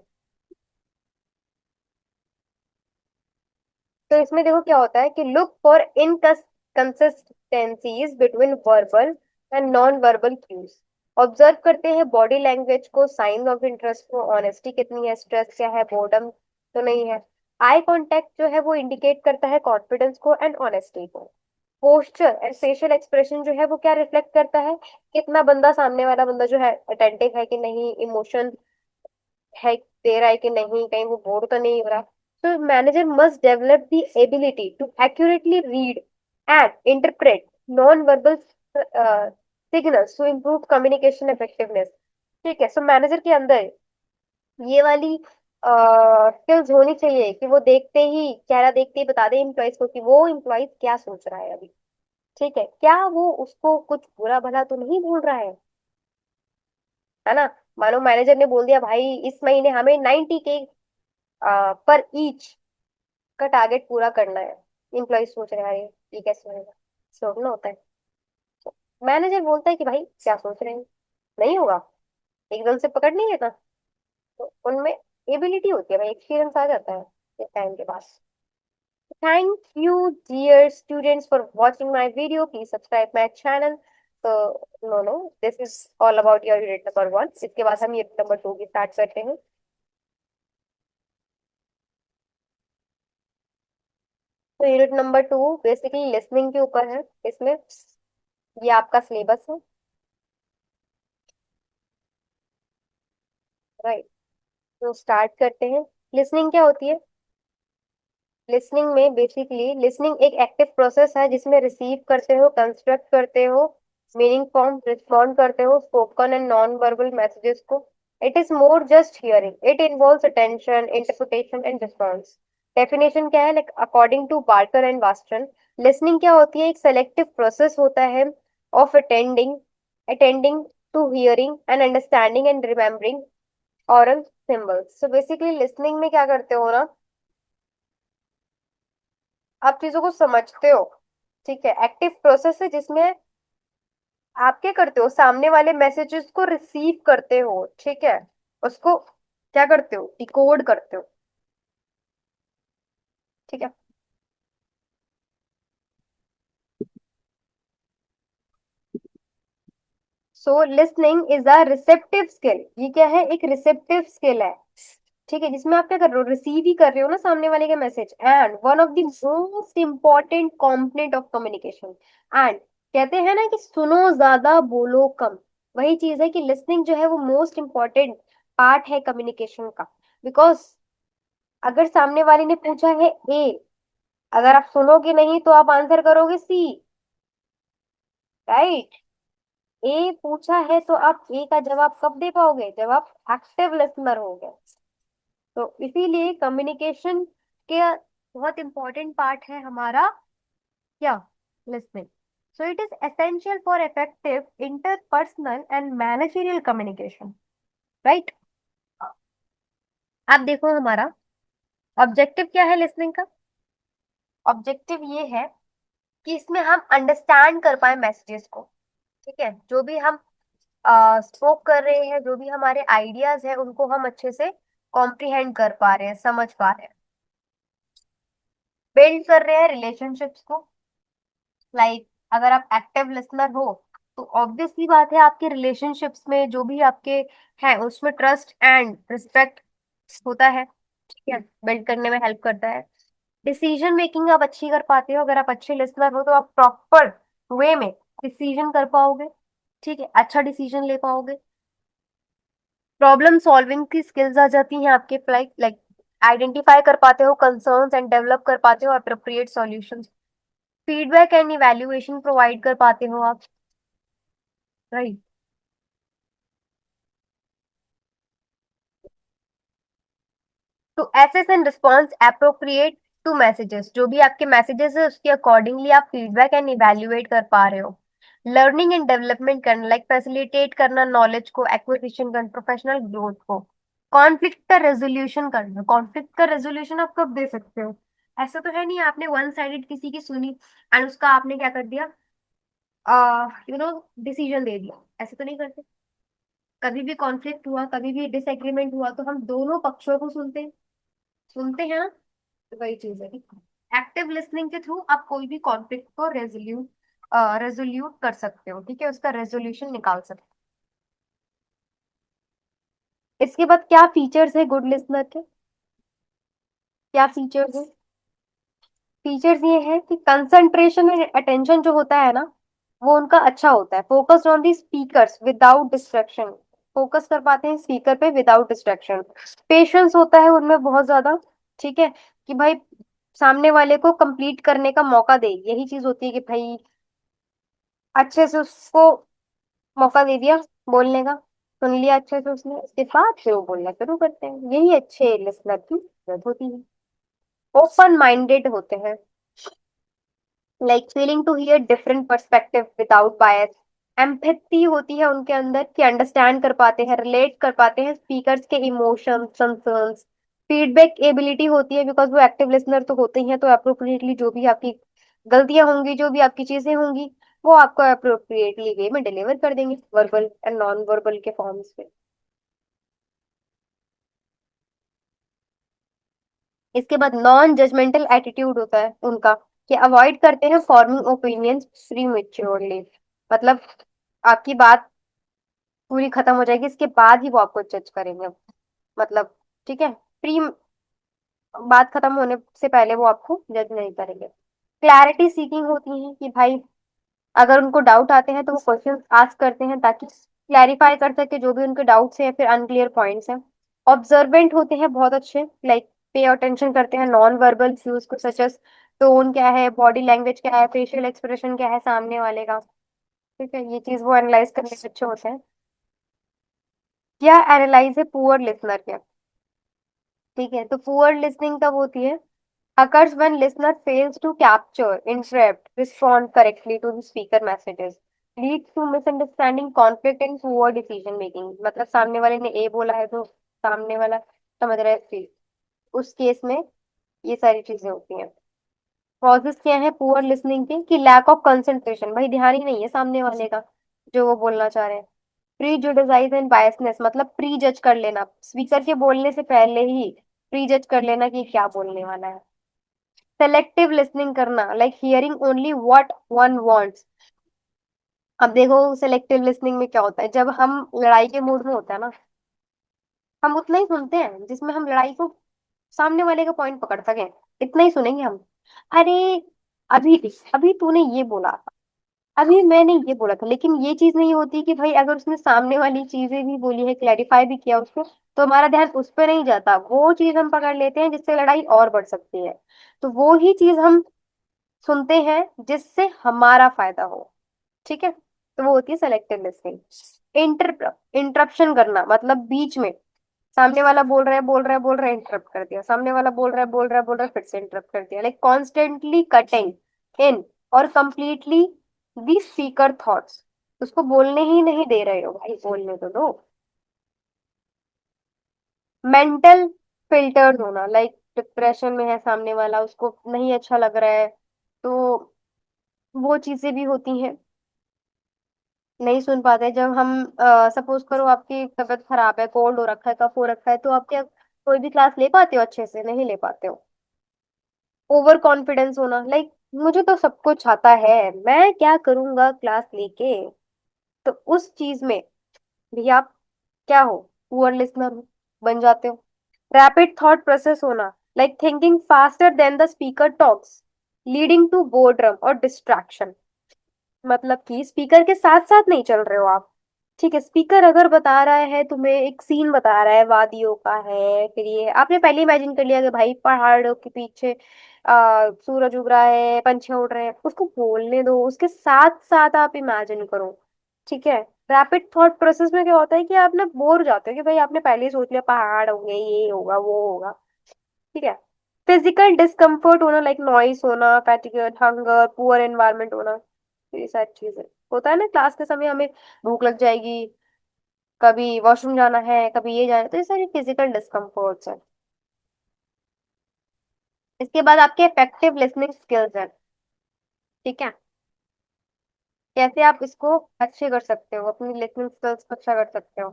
तो इसमें देखो क्या होता है कि look for inconsistencies between verbal and non verbal cues. Observe करते हैं बॉडी लैंग्वेज को, साइन ऑफ इंटरेस्ट को, ऑनेस्टी कितनी है, स्ट्रेस क्या है, बोर्डम तो नहीं है। आई कांटेक्ट जो है वो इंडिकेट करता है कॉन्फिडेंस को एंड ऑनेस्टी को। पोस्चर एंड फेशियल एक्सप्रेशन जो है वो क्या रिफ्लेक्ट करता है, कितना बंदा, सामने वाला बंदा जो है अटेंटिव है कि नहीं, इमोशन है दे रहा है कि नहीं, कहीं वो बोर तो नहीं हो रहा। तो manager must develop the ability to accurately read and interpret non verbal signals to improve communication effectiveness. ठीक है, सो मैनेजर के अंदर ये वाली स्किल्स होनी चाहिए कि वो देखते ही, चेहरा देखते ही बता दे इम्प्लॉइज को कि वो इम्प्लॉइज क्या सोच रहा है अभी। ठीक है, क्या वो उसको कुछ बुरा भला तो नहीं बोल रहा है ना। मानो मैनेजर ने बोल दिया भाई इस महीने हमें 90K पर ईच का टारगेट पूरा करना है। इम्प्लॉय सोच रहे हैं अरे ये कैसे होगा, सोचना होता है। मैनेजर बोलता है कि भाई क्या सोच रहे हैं, नहीं होगा, एकदम से पकड़ नहीं लेता। तो उनमें एबिलिटी होती है भाई, एक्सपीरियंस आ जाता है इस टाइम के पास। Thank you dear students for watching my video, please subscribe my channel. तो no no, this is all about your unit number 1। इसके बाद हम यूनिट नंबर 2 की स्टार्ट करते हैं। तो यूनिट नंबर 2 बेसिकली लिसनिंग के ऊपर है। इसमें ये आपका सिलेबस है, राइट। तो स्टार्ट करते हैं। लिसनिंग क्या होती है? लिसनिंग में बेसिकली, लिसनिंग एक एक्टिव प्रोसेस है जिसमें रिसीव करते हो, कंस्ट्रक्ट करते हो, मीनिंग फॉर्म रिस्पॉन्ड करते हो spoken and non verbal messages को। It is more just hearing, it involves attention, interpretation and response. Definition क्या है, like according to Barker and वास्टन, लिसनिंग क्या होती है, एक सेलेक्टिव प्रोसेस होता है of attending attending to hearing and understanding and remembering aural symbols. So basically listening में क्या करते हो ना, आप चीजों को समझते हो। ठीक है, एक्टिव प्रोसेस है जिसमें आप क्या करते हो, सामने वाले मैसेजेस को रिसीव करते हो। ठीक है, उसको क्या करते हो, डिकोड करते हो। ठीक है, so listening is a receptive skill. ये क्या है, एक रिसेप्टिव स्किल है। ठीक है, जिसमें आप क्या कर रहे हो, रिसीव ही कर रहे हो ना सामने वाले का message, and one of the most important component of communication. And कहते हैं ना कि सुनो ज्यादा बोलो कम, वही चीज है कि लिसनिंग जो है वो मोस्ट इंपॉर्टेंट पार्ट है कम्युनिकेशन का। बिकॉज अगर सामने वाले ने पूछा है ए, अगर आप सुनोगे नहीं तो आप आंसर करोगे सी, राइट। ए पूछा है तो आप ए का जवाब कब दे पाओगे, जब आप एक्टिव लिसनर होगे। तो इसीलिए कम्युनिकेशन के बहुत इंपॉर्टेंट पार्ट है हमारा क्या, listening. So it is essential for effective interpersonal and managerial communication, right. आप देखो हमारा ऑब्जेक्टिव क्या है लिसनिंग का। ऑब्जेक्टिव ये है कि इसमें हम अंडरस्टैंड कर पाए मैसेजेस को। ठीक है, जो भी हम स्पोक कर रहे हैं, जो भी हमारे आइडियाज हैं, उनको हम अच्छे से कॉम्प्रिहेंड कर पा रहे हैं, समझ पा रहे हैं। बिल्ड कर रहे हैं रिलेशनशिप्स को, लाइक अगर आप एक्टिव लिसनर हो तो ऑब्वियस सी बात है आपके रिलेशनशिप्स में जो भी आपके हैं उसमें ट्रस्ट एंड रिस्पेक्ट होता है। ठीक है, बिल्ड करने में हेल्प करता है। डिसीजन मेकिंग आप अच्छी कर पाते हो, अगर आप अच्छे लिसनर हो तो आप प्रॉपर वे में डिसीजन कर पाओगे। ठीक है, अच्छा डिसीजन ले पाओगे। प्रॉब्लम सॉल्विंग की स्किल्स आ जाती हैं आपके, लाइक लाइक आइडेंटिफाई कर पाते हो कंसर्न्स एंड डेवलप कर पाते हो appropriate solutions. Feedback and evaluation provide कर पाते हो आप। Right. To assess and response appropriate to messages, जो भी आपके मैसेजेस है उसके अकॉर्डिंगली आप फीडबैक एंड इवैल्यूएट कर पा रहे हो। लर्निंग एंड डेवलपमेंट करना, लाइक फैसिलिटेट करना नॉलेज को, एक्विजिशन करना, प्रोफेशनल ग्रोथ को। कॉन्फ्लिक्ट का रेजोल्यूशन करना, कॉन्फ्लिक्ट का रेजोल्यूशन आप कब दे सकते हो? ऐसा तो है नहीं आपने वन साइडेड किसी की सुनी एंड उसका आपने क्या कर दिया, डिसीजन दे दिया। ऐसे तो नहीं करते। कभी भी कॉन्फ्लिक्ट हुआ, कभी भी डिसएग्रीमेंट हुआ तो हम दोनों पक्षों को सुनते हैं ना। तो वही चीज है। एक्टिव लिसनिंग के थ्रू आप कोई भी कॉन्फ्लिक्ट को रेजोल्यूट कर सकते हो, ठीक है, उसका रेजोल्यूशन निकाल सकते हो। इसके बाद क्या फीचर्स है गुड लिसनर के? क्या फीचर्स है? फीचर्स ये है कि कंसंट्रेशन एंड अटेंशन जो होता है ना, वो उनका अच्छा होता है। Focused on the speakers without distraction, focus कर पाते हैं स्पीकर पे विदाउट डिस्ट्रैक्शन। पेशेंस होता है उनमें बहुत ज्यादा। ठीक है, कि भाई सामने वाले को कंप्लीट करने का मौका दे, यही चीज होती है कि भाई अच्छे से उसको मौका दे दिया बोलने का, सुन लिया अच्छे से उसने, उसके बाद फिर वो बोलना शुरू करते हैं। यही अच्छे लिसनर की जरूरत होती है। ओपन माइंडेड होते हैं, like feeling to hear different perspective without bias. Empathy होती है उनके अंदर, कि अंडरस्टैंड कर पाते हैं, रिलेट कर पाते हैं स्पीकर्स के इमोशंस, कंसर्न्स। फीडबैक एबिलिटी होती है, बिकॉज वो एक्टिव लिसनर तो होते ही हैं, तो अप्रोप्रिएटली जो भी आपकी गलतियां होंगी, जो भी आपकी चीजें होंगी, वो आपको अप्रोप्रिएटली वे में डिलीवर कर देंगे, वर्बल एंड नॉन वर्बल के फॉर्म्स में। इसके बाद नॉन जजमेंटल एटीट्यूड होता है उनका, कि अवॉइड करते हैं फॉर्मिंग ओपिनियंस प्रीमेच्योरली। मतलब आपकी बात पूरी खत्म हो जाएगी, इसके बाद ही वो आपको जज करेंगे। मतलब ठीक है, प्री बात खत्म होने से पहले वो आपको जज नहीं करेंगे। क्लैरिटी सीकिंग होती है, कि भाई अगर उनको डाउट आते हैं तो वो क्वेश्चन आस्क करते हैं ताकि क्लैरिफाई कर सके जो भी उनके डाउट्स हैं या फिर अनक्लियर पॉइंट्स हैं। ऑब्जर्वेंट होते हैं बहुत अच्छे, लाइक पे अटेंशन करते हैं नॉन वर्बल क्यूज को, सच एज टोन क्या है, बॉडी लैंग्वेज क्या है, फेशियल एक्सप्रेशन क्या है सामने वाले का। ठीक है, ये चीज वो एनालाइज करने में अच्छे होते हैं। क्या एनालाइज है पुअर लिसनर के? ठीक है, तो पुअर लिसनिंग तब होती है occurs when listener fails to capture, interrupt, respond correctly to the speaker messages, leads to misunderstanding, conflict and poor decision making। मतलब सामने वाले ने ए बोला है तो सामने वाला समझ रहा है सी, उस केस में ये सारी चीजें होती हैं। कॉजेस क्या है पुअर लिसनिंग के? कि लैक ऑफ कंसंट्रेशन, भाई ध्यान ही नहीं है सामने वाले का जो वो बोलना चाह रहे हैं। प्री जुडिसाइज एंड बायसनेस, मतलब प्री जज कर लेना, स्पीकर के बोलने से पहले ही प्री जज कर लेना कि क्या बोलने वाला है। सेलेक्टिव लिसनिंग करना, like hearing only what one wants. अब देखो सेलेक्टिव लिसनिंग में क्या होता है, जब हम लड़ाई के मूड में होते हैं ना, हम उतना ही सुनते हैं जिसमें हम लड़ाई को, सामने वाले का पॉइंट पकड़ सकें, इतना ही सुनेंगे हम। अरे अभी अभी तूने ये बोला, अभी मैंने ये बोला था, लेकिन ये चीज नहीं होती कि भाई अगर उसने सामने वाली चीजें भी बोली है, क्लैरिफाई भी किया उसको, तो हमारा ध्यान उस पर नहीं जाता, वो चीज हम पकड़ लेते हैं जिससे लड़ाई और बढ़ सकती है। तो वो ही चीज हम सुनते हैं जिससे हमारा फायदा हो। ठीक है, तो वो होती है सेलेक्टिव लिसनिंग। इंटरप्शन करना, मतलब बीच में सामने वाला बोल रहा है बोल रहा है बोल रहा है, इंटरप्ट कर दिया, सामने वाला बोल रहा है बोल रहा है बोल रहा है, फिर से इंटरप्ट कर दिया, लाइक कॉन्स्टेंटली कटिंग इन और कंप्लीटली दी स्पीकर थॉट्स। उसको बोलने ही नहीं दे रहे हो, भाई बोलने तो दो। मेंटल फिल्टर्स होना, लाइक डिप्रेशन में है सामने वाला, उसको नहीं अच्छा लग रहा है, तो वो चीजें भी होती हैं, नहीं सुन पाते। जब हम सपोज करो आपकी तबीयत खराब है, कोल्ड हो रखा है, कफ हो रखा है, तो आप क्या कोई भी क्लास ले पाते हो? अच्छे से नहीं ले पाते हो। ओवर कॉन्फिडेंस होना, लाइक मुझे तो सब कुछ आता है, मैं क्या करूंगा क्लास लेके, तो उस चीज में भी आप क्या हो, पुअर लिसनर हो, बन जाते हो। रैपिड थॉट प्रोसेस होना, like thinking faster than the speaker talks, leading to boredom और डिस्ट्रैक्शन। मतलब कि स्पीकर के साथ साथ नहीं चल रहे हो आप। ठीक है, स्पीकर अगर बता रहा है तुम्हें, एक सीन बता रहा है, वादियों का है, फिर ये आपने पहले इमेजिन कर लिया कि भाई पहाड़ों के पीछे सूरज उग रहा है, पंछी उड़ रहे हैं, उसको बोलने दो, उसके साथ साथ आप इमेजिन करो। ठीक है। रैपिड थॉट प्रोसेस में क्या होता है कि आप ना बोर हो जाते हो कि भाई आपने पहले ही सोच लिया पहाड़ होंगे, ये होगा वो होगा। ठीक है। फिजिकल डिस्कम्फर्ट होना, लाइक नॉइस होना, फैटिग, हंगर, पुअर एनवायरनमेंट होना, तो ये सारी चीजें होता है ना क्लास के समय हमें, भूख लग जाएगी, कभी वॉशरूम जाना है, कभी ये जाना है, तो ये सारी फिजिकल डिस्कम्फर्ट्स है। इसके बाद आपके इफेक्टिव लिसनिंग स्किल्स है। ठीक है। कैसे आप इसको अच्छे कर सकते हो, अपनी लिसनिंग स्किल्स को अच्छा कर सकते हो।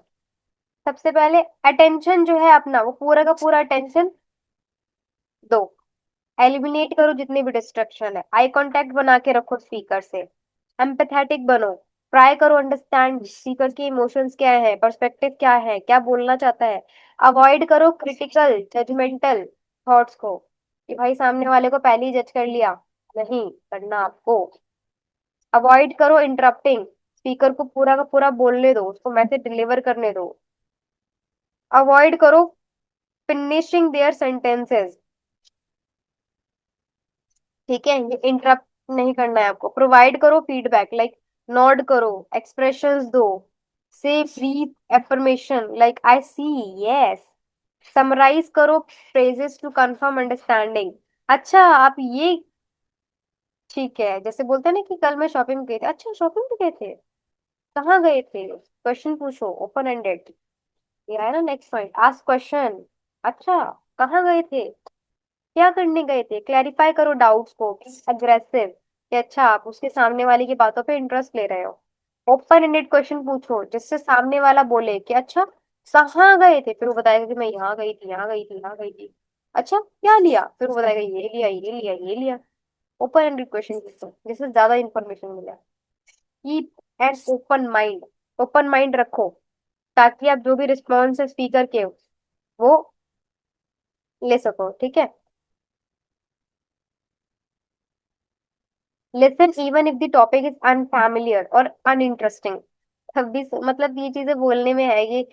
सबसे पहले अटेंशन जो है अपना, वो पूरा का पूरा अटेंशन दो। एलिमिनेट करो जितनी भी डिस्ट्रक्शन है। आई कांटेक्ट बना के रखो स्पीकर से। एम्पैथेटिक बनो। ट्राई करो अंडरस्टैंड स्पीकर के इमोशंस क्या है, पर्सपेक्टिव क्या है, क्या बोलना चाहता है। अवॉइड करो क्रिटिकल जजमेंटल थॉट्स को, कि भाई सामने वाले को पहले ही जज कर लिया, नहीं करना आपको। अवॉइड करो इंटरप्टिंग, स्पीकर को पूरा का पूरा बोलने दो, उसको मैसेज डिलीवर करने दो। अवॉइड करो फिनिशिंग देयर सेंटेंसेस। ठीक है, ये इंटरप्ट नहीं करना है आपको। प्रोवाइड करो फीडबैक, लाइक नॉड करो, एक्सप्रेशंस दो, say brief affirmation like I see, yes. Summarize करो फ्रेजेस टू कंफर्म अंडरस्टैंडिंग। अच्छा आप ये, ठीक है, जैसे बोलते हैं ना कि कल मैं शॉपिंग गई थी, अच्छा शॉपिंग पे गए थे, कहाँ गए थे, क्वेश्चन पूछो, ओपन एंडेड। ये है ना नेक्स्ट पॉइंट, आस्क क्वेश्चन। अच्छा कहाँ गए थे, क्या करने गए थे, क्लैरिफाई करो डाउट्स को, अग्रेसिव, कि अच्छा आप उसके सामने वाले की बातों पे इंटरेस्ट ले रहे हो। ओपन एंडेड क्वेश्चन पूछो जिससे सामने वाला बोले कि अच्छा कहाँ गए थे, फिर वो बताएगा कि मैं यहाँ गई थी, यहाँ गई थी, यहाँ गई थी। अच्छा क्या लिया, फिर वो बताएगा ये लिया, ये लिया, ये लिया। ओपन एंडेड क्वेश्चन पूछो जिससे ज्यादा इंफॉर्मेशन मिले। Keep an open mind, open mind रखो, ताकि आप जो भी रिस्पॉन्स है स्पीकर के वो ले सको। ठीक है। Listen even if the topic is unfamiliar और अनइंटरेस्टिंग। तब भी मतलब ये चीजें बोलने में है ये,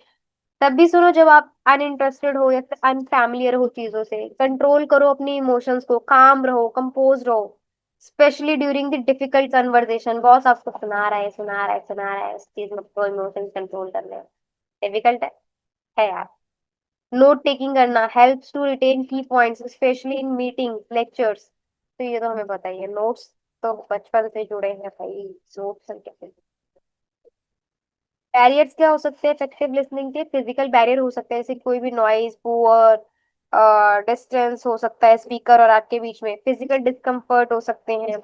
तब भी सुनो जब आप अनइंटरेस्टेड हो या फिर अनफैमिलियर हो चीजों से। कंट्रोल करो अपनी इमोशंस को, काम रहो, कंपोज रहो, specially during the difficult conversation. Boss आपको सुना रहा है, सुना रहा है, सुना रहा है, उस चीज में आपको इमोशंस कंट्रोल करने डिफिकल्ट है यार। नोट टेकिंग करना हेल्प्स टू रिटेन की points, specially in meeting lectures. तो ये तो हमें पता ही है, नोट्स तो बचपन से जुड़े हैं भाई, नोट्स कैसे। बैरियर्स क्या हो सकते हैं इफेक्टिव लिसनिंग के, फिजिकल बैरियर हो सकते हैं, जैसे कोई भी नॉइज, पुअर डिस्टेंस हो सकता है स्पीकर और आपके बीच में। फिजिकल डिस्कम्फर्ट हो सकते हैं।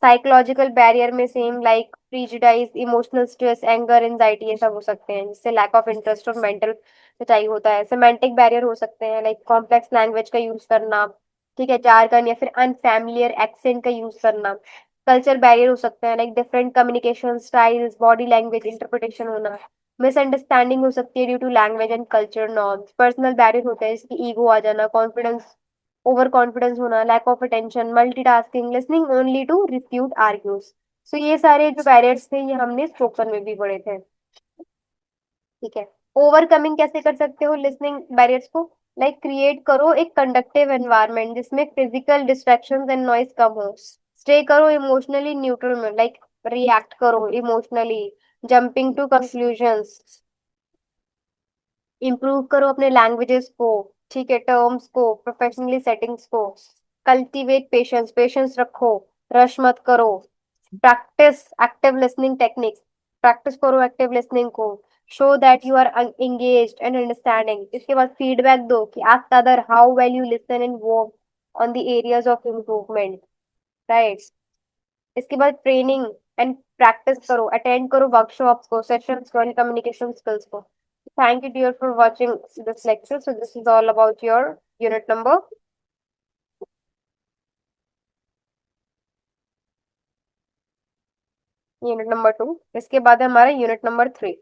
साइकोलॉजिकल बैरियर में same like prejudice, emotional stress, anger, anxiety, ये सब हो सकते हैं, जिससे लैक ऑफ इंटरेस्ट और मेंटल सच्चाई होता है। सेमेंटिक बैरियर हो सकते हैं, लाइक कॉम्प्लेक्स लैंग्वेज का यूज करना, ठीक है, जारगन या फिर अनफैमिलियर एक्सेंट का यूज करना। कल्चर बैरियर हो सकते हैं, like different communication styles, body language interpretation होना। मिसअंडरस्टैंडिंग हो सकती है due to language and culture norms. Personal barrier होता है, जैसे ईगो आ जाना, कॉन्फिडेंस, ओवर कॉन्फिडेंस होना, lack of attention, multitasking, listening only to refute argues. So ये सारे जो बैरियर्स थे ये हमने स्पोकन में भी पढ़े थे। ठीक है। ओवरकमिंग कैसे कर सकते हो लिसनिंग बैरियर्स को, लाइक क्रिएट करो एक कंडक्टिव एनवायरनमेंट जिसमें फिजिकल डिस्ट्रैक्शंस एंड नॉइज कम हो। स्टे करो इमोशनली न्यूट्रल में, लाइक रिएक्ट करो emotionally, jumping to conclusions. Improve करो अपने लैंग्वेजेस को, ठीक है, टर्म्स को, प्रोफेशनली सेटिंग्स को। कल्टीवेट पेशेंस, पेशेंस रखो, रश मत करो। Practice active listening techniques, practice करो एक्टिव लिसनिंग को। Show that you are engaged and understanding. इसके बाद फीडबैक दो कि ask other how well you listen and work on the areas of improvement, right. इसके बाद ट्रेनिंग एंड प्रैक्टिस करो, अटेंड करो वर्कशॉप्स को, सेशंस को, एंड कम्युनिकेशन स्किल्स को। Thank you dear for watching this lecture. So this is all about your unit number 2। इसके बाद है हमारा यूनिट नंबर 3।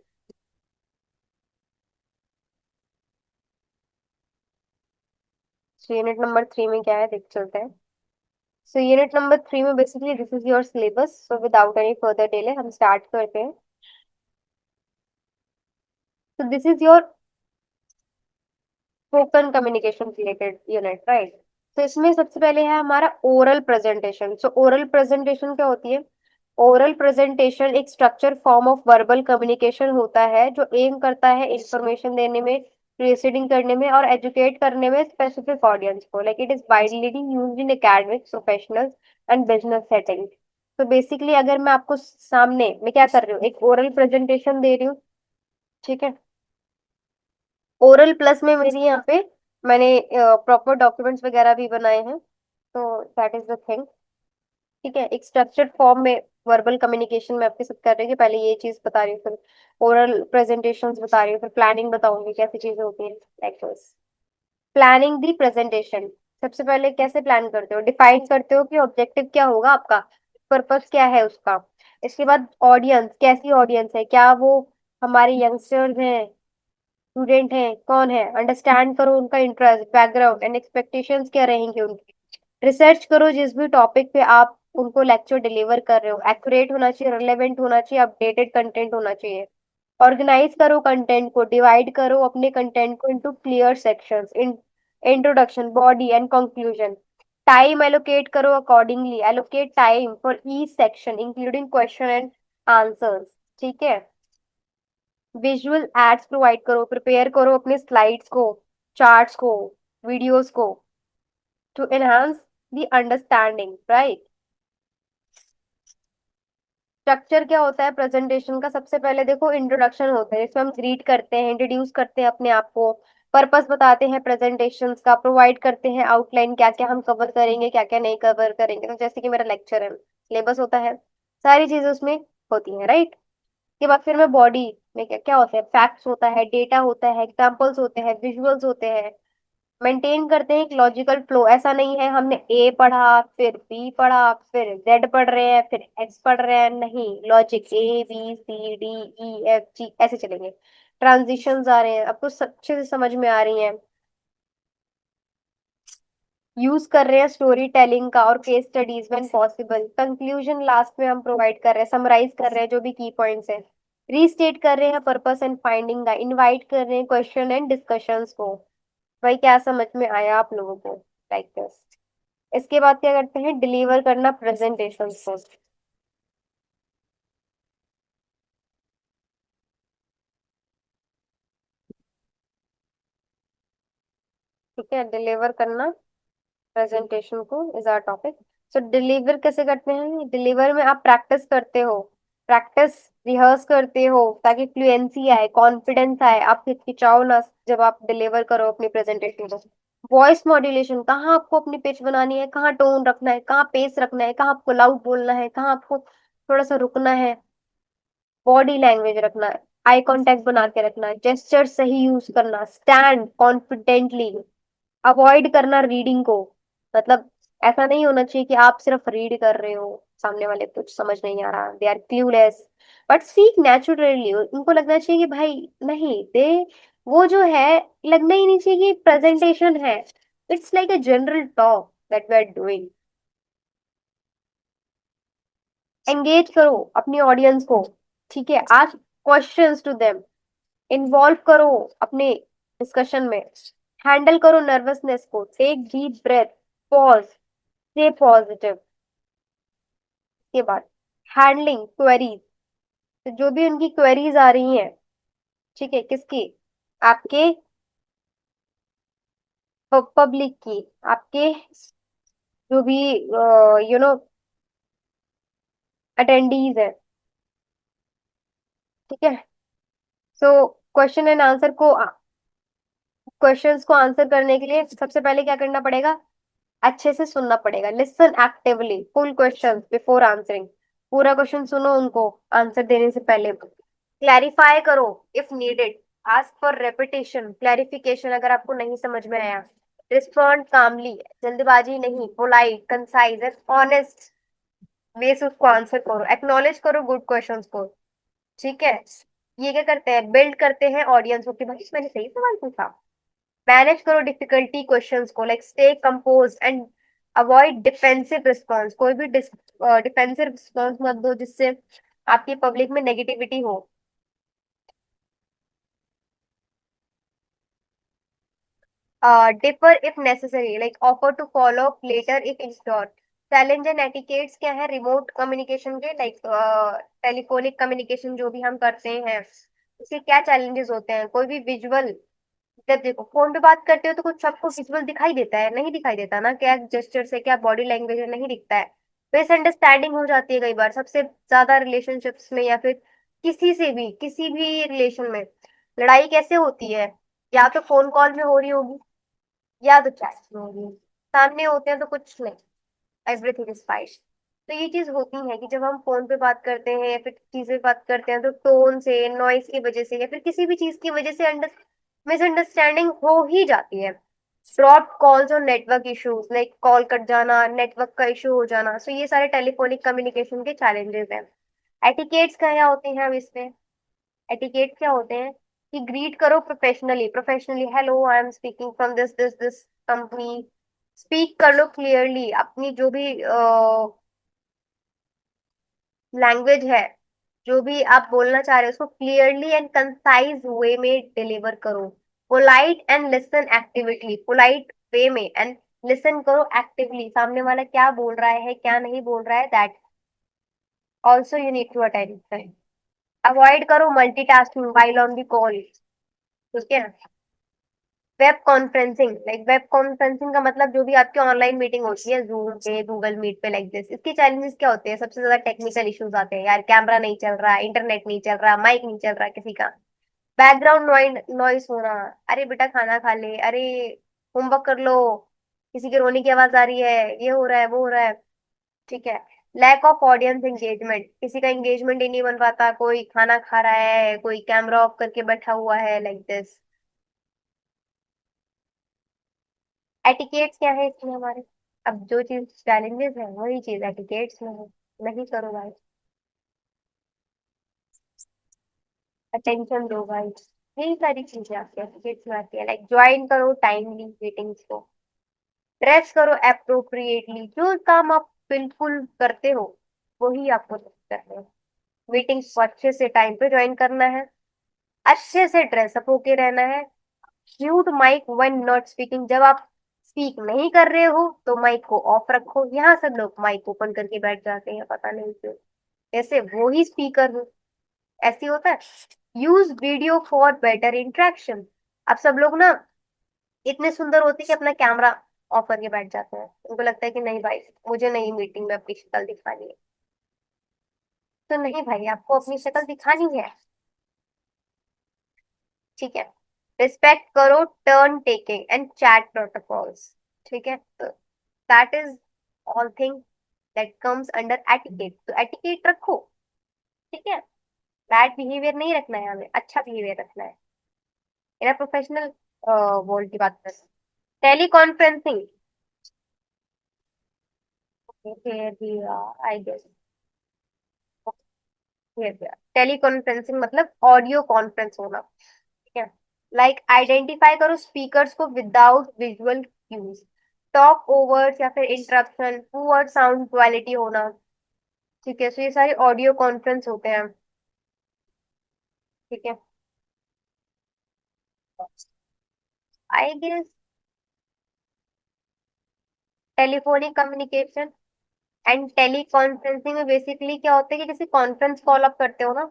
यूनिट नंबर 3 में क्या है देख चलते हैं। सो यूनिट नंबर 3 में basically this is your syllabus, so without any further delay हम स्टार्ट करते हैं। तो this is your spoken communication related unit, right. तो इसमें सबसे पहले है हमारा ओरल प्रेजेंटेशन। सो ओरल प्रेजेंटेशन क्या होती है? ओरल प्रेजेंटेशन एक structure form of verbal communication होता है जो एम करता है इंफॉर्मेशन देने में, प्रिसीडिंग करने में और एजुकेट करने में स्पेसिफिक ऑडियंस को। Like it is widely used in academics, professional and business setting. तो बेसिकली अगर मैं आपको सामने मैं क्या कर रही हूँ, एक ओरल प्रेजेंटेशन दे रही हूँ, ठीक है। ओरल प्लस में मेरी यहाँ पे मैंने प्रॉपर डॉक्यूमेंट्स वगैरह भी बनाए हैं। तो दैट इज द थिंग, ठीक है। एक स्ट्रक्चर्ड फॉर्म में वर्बल कम्युनिकेशन में आपके साथ कर रही हूँ कि पहले ये चीज बता रही हूँ, फिर ओरल प्रेजेंटेशंस बता रही हूँ, फिर प्लानिंग बताऊंगी कैसी चीजें होती हैं, like this. Planning the presentation. सबसे पहले कैसे प्लान करते हो, डिफाइन करते हो कि ऑब्जेक्टिव क्या होगा आपका, पर्पस क्या है उसका। इसके बाद ऑडियंस, कैसी ऑडियंस है, क्या वो हमारे यंगस्टर्स हैं, स्टूडेंट हैं, कौन है, अंडरस्टैंड करो उनका इंटरेस्ट, बैकग्राउंड एंड एक्सपेक्टेशंस क्या रहेंगे उनकी। रिसर्च करो जिस भी टॉपिक पे आप उनको लेक्चर डिलीवर कर रहे हो, एक्यूरेट होना चाहिए, रिलेवेंट होना चाहिए, अपडेटेड कंटेंट होना चाहिए। ऑर्गेनाइज करो कंटेंट को, डिवाइड करो अपने कंटेंट को into clear sections, in introduction, body and conclusion. Time allocate करो accordingly, allocate time for each section including question and answers, ठीक है। विजुअल एड्स प्रोवाइड करो, प्रिपेयर करो अपने स्लाइड्स को, चार्ट्स को, वीडियोस को, to enhance the understanding, right. Structure क्या होता है प्रेजेंटेशन का? सबसे पहले देखो इंट्रोडक्शन होता है जिसमें हम ग्रीट करते हैं, इंट्रोड्यूस करते हैं अपने आप को, पर्पस बताते हैं प्रेजेंटेशन का, प्रोवाइड करते हैं आउटलाइन क्या क्या हम कवर करेंगे, क्या क्या नहीं कवर करेंगे। तो जैसे कि मेरा लेक्चर है, सिलेबस होता है, सारी चीजें उसमें होती हैं, राइट। के बाद फिर मैं बॉडी में क्या क्या होता है, फैक्ट्स होता है, डेटा होता है, एग्जाम्पल्स होते हैं, विजुअल्स होते हैं। मेंटेन करते हैं एक लॉजिकल फ्लो। ऐसा नहीं है हमने ए पढ़ा फिर बी पढ़ा फिर जेड पढ़ रहे हैं फिर एक्स पढ़ रहे हैं, नहीं। Logic A B C D E F G ऐसे चलेंगे। ट्रांजिशंस आ रहे हैं, आपको अच्छे से समझ में आ रही हैं। यूज कर रहे हैं स्टोरी टेलिंग का और case studies when possible. Conclusion last में हम प्रोवाइड कर रहे हैं, समराइज कर रहे हैं जो भी की पॉइंट्स है। रीस्टेट कर रहे हैं पर्पस एंड फाइंडिंग का, इनवाइट कर रहे हैं क्वेश्चन एंड डिस्कशंस को। भाई क्या समझ में आया आप लोगों को, लाइक दिस। इसके बाद क्या करते हैं, डिलीवर करना प्रेजेंटेशन को, ठीक है। डिलीवर करना प्रेजेंटेशन को is our topic. So deliver कैसे करते हैं? डिलीवर में आप प्रैक्टिस करते हो, प्रैक्टिस रिहर्स करते हो ताकि फ्लुएंसी आए, कॉन्फिडेंस आए, आप हिचकिचाओ ना जब आप डिलीवर करो अपनी प्रेजेंटेशन को। वॉइस मॉड्यूलेशन, कहाँ आपको अपनी पिच बनानी है, कहाँ टोन रखना है, कहाँ पेस रखना है, कहाँ आपको लाउड बोलना है, कहाँ आपको थोड़ा सा रुकना है। बॉडी लैंग्वेज रखना है, आई कांटेक्ट बना के रखना है, जेस्चर सही यूज करना, स्टैंड कॉन्फिडेंटली, अवॉइड करना रीडिंग को। मतलब ऐसा नहीं होना चाहिए कि आप सिर्फ रीड कर रहे हो, सामने वाले को कुछ समझ नहीं आ रहा, they are clueless, but speak naturally. उनको लगना चाहिए कि भाई नहीं दे, वो जो है, लगना ही नहीं चाहिए कि प्रेजेंटेशन है। It's like a general talk that we are doing. Engage करो अपनी ऑडियंस को, ठीक है। Ask questions to them, involve करो अपने डिस्कशन में। हैंडल करो नर्वसनेस को, take deep breath, pause, stay positive. के बाद हैंडलिंग क्वेरीज, तो जो भी उनकी क्वेरीज आ रही हैं, ठीक है, किसकी, आपके पब्लिक की, आपके जो भी अटेंडीज है, ठीक है। सो क्वेश्चन एंड आंसर को, क्वेश्चंस को आंसर करने के लिए सबसे पहले क्या करना पड़ेगा, अच्छे से सुनना पड़ेगा। Listen actively full question before answering. पूरा क्वेश्चन सुनो उनको आंसर देने से पहले। क्लैरिफाई करो if needed, ask for repetition, clarification अगर आपको नहीं समझ में आया। रिस्पॉन्ड कामली, जल्दबाजी नहीं, polite, concise and honest way से उसको आंसर करो। एक्नॉलेज करो गुड क्वेश्चंस को, ठीक है। ये क्या करते हैं, बिल्ड करते हैं ऑडियंस को कि भाई मैंने सही सवाल पूछा। मैनेज करो डिफिकल्टी क्वेश्चंस को, like stay compose and avoid defensive response, कोई भी डिफेंसिव रिस्पॉन्स मत दो जिससे आपकी पब्लिक में नेगेटिविटी हो। Defer if necessary, like offer to follow up later if unsure. Challenge and etiquettes क्या है रिमोट कम्युनिकेशन के, लाइक टेलीफोनिक कम्युनिकेशन जो भी हम करते हैं, उसके क्या चैलेंजेस होते हैं? कोई भी विजुअल, जब देखो फोन पे बात करते हो तो कुछ सबको विजुअल दिखाई देता है, नहीं दिखाई देता ना, क्या जेस्चर से क्या बॉडी लैंग्वेज है, नहीं दिखता है। मिसअंडरस्टैंडिंग हो जाती है कई बार, सबसे ज्यादा रिलेशनशिप्स में या फिर किसी भी रिलेशन में लड़ाई कैसे होती है? या तो फोन कॉल में हो रही होगी, या तो चैट में हो रही होगी। सामने होते हैं तो कुछ नहीं, एवरीथिंग इज फाइन। तो ये चीज होती है कि जब हम फोन पे बात करते हैं या फिर चीजें बात करते हैं तो टोन से, नॉइस की वजह से या फिर किसी भी चीज की वजह से मिसअंडरस्टैंडिंग हो ही जाती है। ड्रॉप कॉल्स और network issues, like call cut जाना, नेटवर्क का इशू हो जाना, सो ये सारे टेलीफोनिक कम्युनिकेशन के चैलेंजेस हैं। एटिकेट्स क्या होते हैं अब इसमें? एटिकेट क्या होते हैं कि ग्रीट करो professionally, hello I am speaking from this this this company. Speak कर लो क्लियरली, अपनी जो भी लैंग्वेज है, जो भी आप बोलना चाह रहे हो उसको क्लियरली एंड कंसाइज वे में डिलीवर करो। Polite and listen actively, polite way में एंड लिसन करो एक्टिवली, सामने वाला क्या बोल रहा है क्या नहीं बोल रहा है, that also you need to attend. Avoid करो multitasking while on the call, ठीक है। Web conferencing, like web conferencing का मतलब जो भी आपकी ऑनलाइन मीटिंग होती है, जूम पे, गूगल मीट पे, लाइक दिस, इसके चैलेंजेस क्या होते हैं? सबसे ज्यादा टेक्निकल इश्यूज आते हैं, यार कैमरा नहीं चल रहा, इंटरनेट नहीं चल रहा, माइक नहीं चल रहा किसी का, बैकग्राउंड नॉइस होना, अरे बेटा खाना खा ले, अरे होमवर्क कर लो, किसी के रोने की आवाज आ रही है, ये हो रहा है वो हो रहा है, ठीक है। लैक ऑफ ऑडियंस एंगेजमेंट, किसी का एंगेजमेंट ही नहीं बन पाता, कोई खाना खा रहा है, कोई कैमरा ऑफ करके बैठा हुआ है, लाइक दिस। एटिकेट्स क्या है इसमें हमारे? अब जो चीज चैलेंजेस है वही चीज एटिकेट्स में है, नहीं करो भाई, अटेंशन दो भाई, यही सारी चीजें आपके एटिकेट्स में आती है। लाइक ज्वाइन करो टाइमली मीटिंग्स को, ड्रेस करो अप्रोप्रिएटली, जो काम आप बिल्कुल करते हो वही आपको करना है। मीटिंग्स को अच्छे से टाइम पे ज्वाइन करना है, अच्छे से ड्रेसअप होके रहना है। Mute mic when not speaking, जब आप स्पीक नहीं कर रहे हो तो माइक को ऑफ रखो। यहाँ सब लोग माइक ओपन करके बैठ जाते हैं, पता नहीं क्यों, ऐसे वो ही स्पीकर हो, ऐसे होता है। Use video for better interaction, अब सब लोग ना इतने सुंदर होते हैं कि अपना कैमरा ऑफ करके बैठ जाते हैं, उनको लगता है कि नहीं भाई, मुझे नहीं मीटिंग में अपनी शक्ल दिखानी है। तो नहीं भाई, आपको अपनी शक्ल दिखानी है, ठीक है। रिस्पेक्ट करो turn taking and chat protocols, ठीक है। तो that is all thing that comes under etiquette, तो एटिकेट रखो, ठीक है। बैड बिहेवियर नहीं रखना है, हमें अच्छा बिहेवियर रखना है। मेरा प्रोफेशनल वर्ल्ड की बात कर, teleconferencing, I guess, teleconferencing मतलब ऑडियो कॉन्फ्रेंस होना, ठीक है। लाइक आइडेंटिफाई करो स्पीकर्स को without visual cues, talk overs या फिर इंटरप्शन, पुअर साउंड क्वालिटी होना, ठीक है। सो ये सारे ऑडियो कॉन्फ्रेंस होते हैं, ठीक है। I guess telephonic communication and teleconferencing में बेसिकली क्या होता है कि जैसे कॉन्फ्रेंस कॉल आप करते हो ना,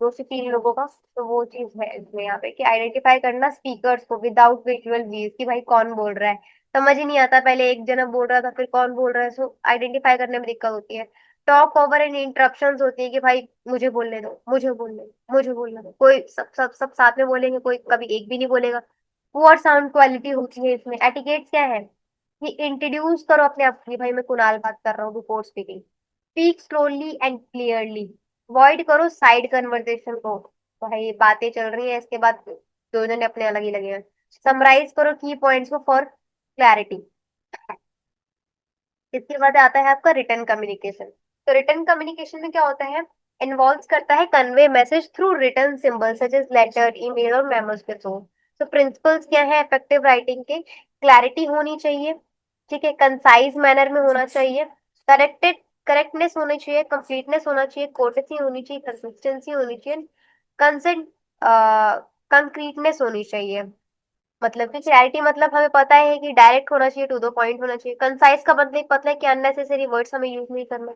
2 से 3 लोगों का, तो वो चीज है इसमें यहाँ पे कि आइडेंटिफाई करना स्पीकर्स को विदाउट विजुअल व्यूज, कि भाई कौन बोल रहा है, समझ ही नहीं आता, पहले एक जना बोल रहा था फिर कौन बोल रहा है, सो आइडेंटिफाई करने में दिक्कत होती है। टॉक ओवर एंड इंटरप्शंस होती है कि भाई मुझे बोलने दो, मुझे बोलने दो, कोई सब सब सब साथ में बोलेंगे, कोई कभी एक भी नहीं बोलेगा। पुअर साउंड क्वालिटी होती है इसमें। एटिकेट्स क्या है कि इंट्रोड्यूस करो अपने आप की, भाई मैं कुणाल बात कर रहा हूँ before speaking. Speak slowly and clearly, avoid करो साइड कन्वर्सेशन को, भाई बातें चल रही है इसके बाद दो जने अपने अलग ही लगे हैं। समराइज करो की पॉइंट्स को फॉर क्लैरिटी। इसके बाद आता है आपका रिटर्न कम्युनिकेशन। तो रिटर्न कम्युनिकेशन में क्या होता है? इन्वॉल्व करता है convey message through written symbol such as letter, email और मेमोज के थ्रू। तो प्रिंसिपल्स क्या है इफेक्टिव राइटिंग के? क्लैरिटी होनी चाहिए, ठीक है, कंसाइज मैनर में होना चाहिए, करेक्टनेस होनी चाहिए, कंप्लीटनेस होना चाहिए, कोर्टेसी होनी चाहिए, कंसिस्टेंसी होनी चाहिए, कंसेंट कंक्रीटनेस होनी चाहिए। मतलब कि क्लैरिटी मतलब हमें पता है कि डायरेक्ट होना चाहिए, टू द पॉइंट होना चाहिए। कंसाइज का मतलब पता है कि अननेसेसरी वर्ड्स हमें यूज नहीं करना।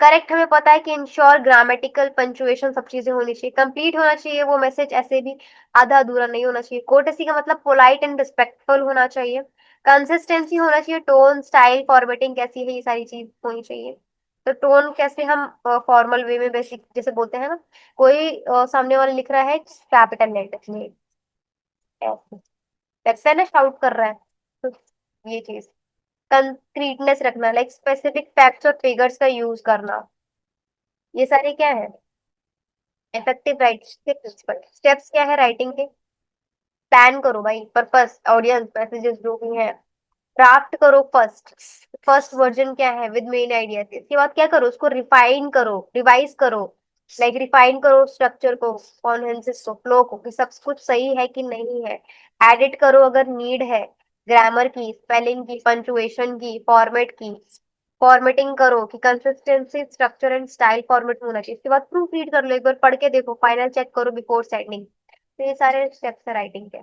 करेक्ट हमें पता है कि इंश्योर ग्रामेटिकल पंचुएशन सब चीजें होनी चाहिए। कंप्लीट होना चाहिए वो मैसेज, ऐसे भी आधा अधूरा नहीं होना चाहिए। कोर्टेसी का मतलब पोलाइट एंड रिस्पेक्टफुल होना चाहिए। कंसिस्टेंसी होना चाहिए, टोन स्टाइल फॉर्मेटिंग कैसी है ये सारी चीज होनी चाहिए। तो टोन कैसे हम फॉर्मल वे में बेसिक जैसे बोलते हैं ना, कोई सामने वाला लिख रहा है कैपिटल लेटर में, ऐसे लगता है ना शाउट कर रहा है, तो ये चीज। कंक्रीटनेस रखना, लाइक स्पेसिफिक फैक्ट्स और फिगर्स का यूज करना, ये सारे क्या है, इफेक्टिव राइटिंग स्टेप्स क्या है राइटिंग के। प्लान करो भाई, पर्पस, ऑडियंस, मैसेजेस जो भी है, ड्राफ्ट करो फर्स्ट। फर्स्ट वर्जन क्या है विद मेन आइडिया, इसके बाद क्या करो, उसको रिफाइन करो, रिवाइज करो। लाइक रिफाइन करो स्ट्रक्चर को, कॉन्हेंसिस को, फ्लो को, कि सब कुछ सही है कि नहीं है। एडिट करो अगर नीड है, ग्रामर की, स्पेलिंग की, पंचुएशन की, फॉर्मेट की। फॉर्मेटिंग करो कि consistency, structure and style format होना चाहिए। इसके बाद प्रूफ रीड कर लो, एक बार पढ़ के देखो, फाइनल चेक करो बिफोर सेंडिंग। तो ये सारे स्टेप्स है राइटिंग के।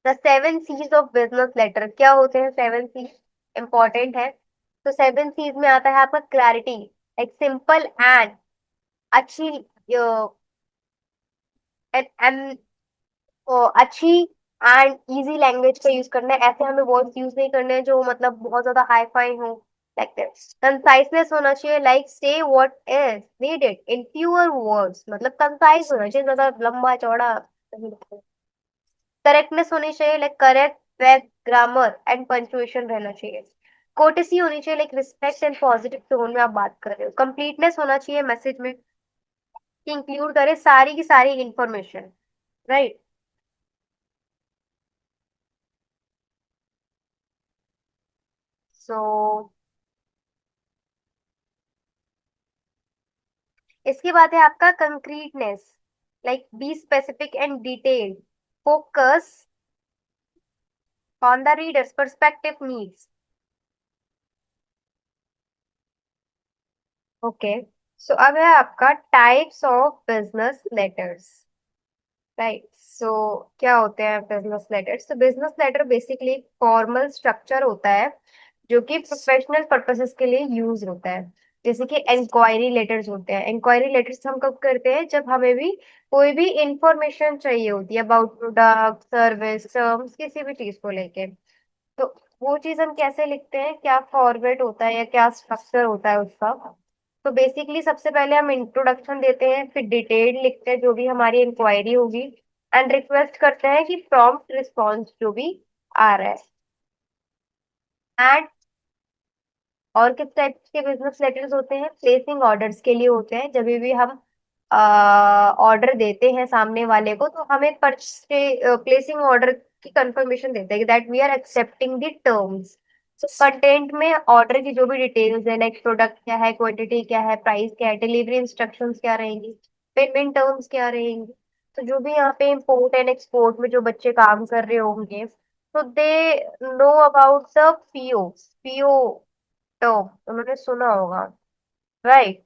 The seven Cs of business letter क्या होते हैं, सेवन सीज इंपॉर्टेंट है। तो सेवन सीज में आता है आपका क्लैरिटी, एक सिंपल एंड अच्छी एंड अच्छी एंड इजी लैंग्वेज का यूज करना है। ऐसे हमें वर्ड्स यूज नहीं करने हैं जो मतलब बहुत ज्यादा हाई फाई हो, लाइक दैट। कंसाइजनेस होना चाहिए, लाइक से what is needed in fewer words, मतलब कंसाइज होना चाहिए, ज्यादा लंबा चौड़ा नहीं लिखना। करेक्टनेस होनी चाहिए, like correct fact grammar and punctuation रहना चाहिए। कोर्टेसी होनी चाहिए, like respect and positive tone में आप बात कर रहे हो। कंप्लीटनेस होना चाहिए मैसेज में, कि इंक्लूड करे सारी की सारी इंफॉर्मेशन, राइट। सो इसके बाद है आपका concreteness, like be specific and detailed, focus on the readers perspective needs. Okay, so अब है आपका types of business letters, right. So क्या होते हैं बिजनेस लेटर्स, तो बिजनेस लेटर बेसिकली एक फॉर्मल स्ट्रक्चर होता है जो कि प्रोफेशनल पर्पसेस के लिए यूज होता है। जैसे कि इंक्वायरी लेटर्स होते हैं, इंक्वायरी लेटर्स हम कब करते हैं, जब हमें भी कोई भी इंफॉर्मेशन चाहिए होती है अबाउट प्रोडक्ट सर्विस टर्म्स किसी भी चीज को लेके। तो वो चीज हम कैसे लिखते हैं, क्या फॉर्मेट होता है या क्या स्ट्रक्चर होता है उसका। तो बेसिकली सबसे पहले हम इंट्रोडक्शन देते हैं, फिर डिटेल लिखते हैं जो भी हमारी इंक्वायरी होगी, एंड रिक्वेस्ट करते हैं कि प्रॉम्प्ट रिस्पॉन्स जो भी आ रहा है। एंड और किस टाइप के बिजनेस लेटर्स होते हैं, प्लेसिंग ऑर्डर्स के लिए होते हैं। जब भी हम ऑर्डर देते हैं सामने वाले को, तो हमें परचे प्लेसिंग ऑर्डर की कंफर्मेशन देते हैं that we are accepting the terms. तो कंटेंट में ऑर्डर की जो भी डिटेल्स है, लाइक प्रोडक्ट क्या है, क्वांटिटी क्या है, प्राइस क्या है, डिलीवरी इंस्ट्रक्शंस क्या रहेंगी, पेमेंट टर्म्स क्या रहेंगी। तो जो भी यहाँ पे इम्पोर्ट एंड एक्सपोर्ट में जो बच्चे काम कर रहे होंगे, तो they know about the PO, PO term उन्होंने सुना होगा, राइट।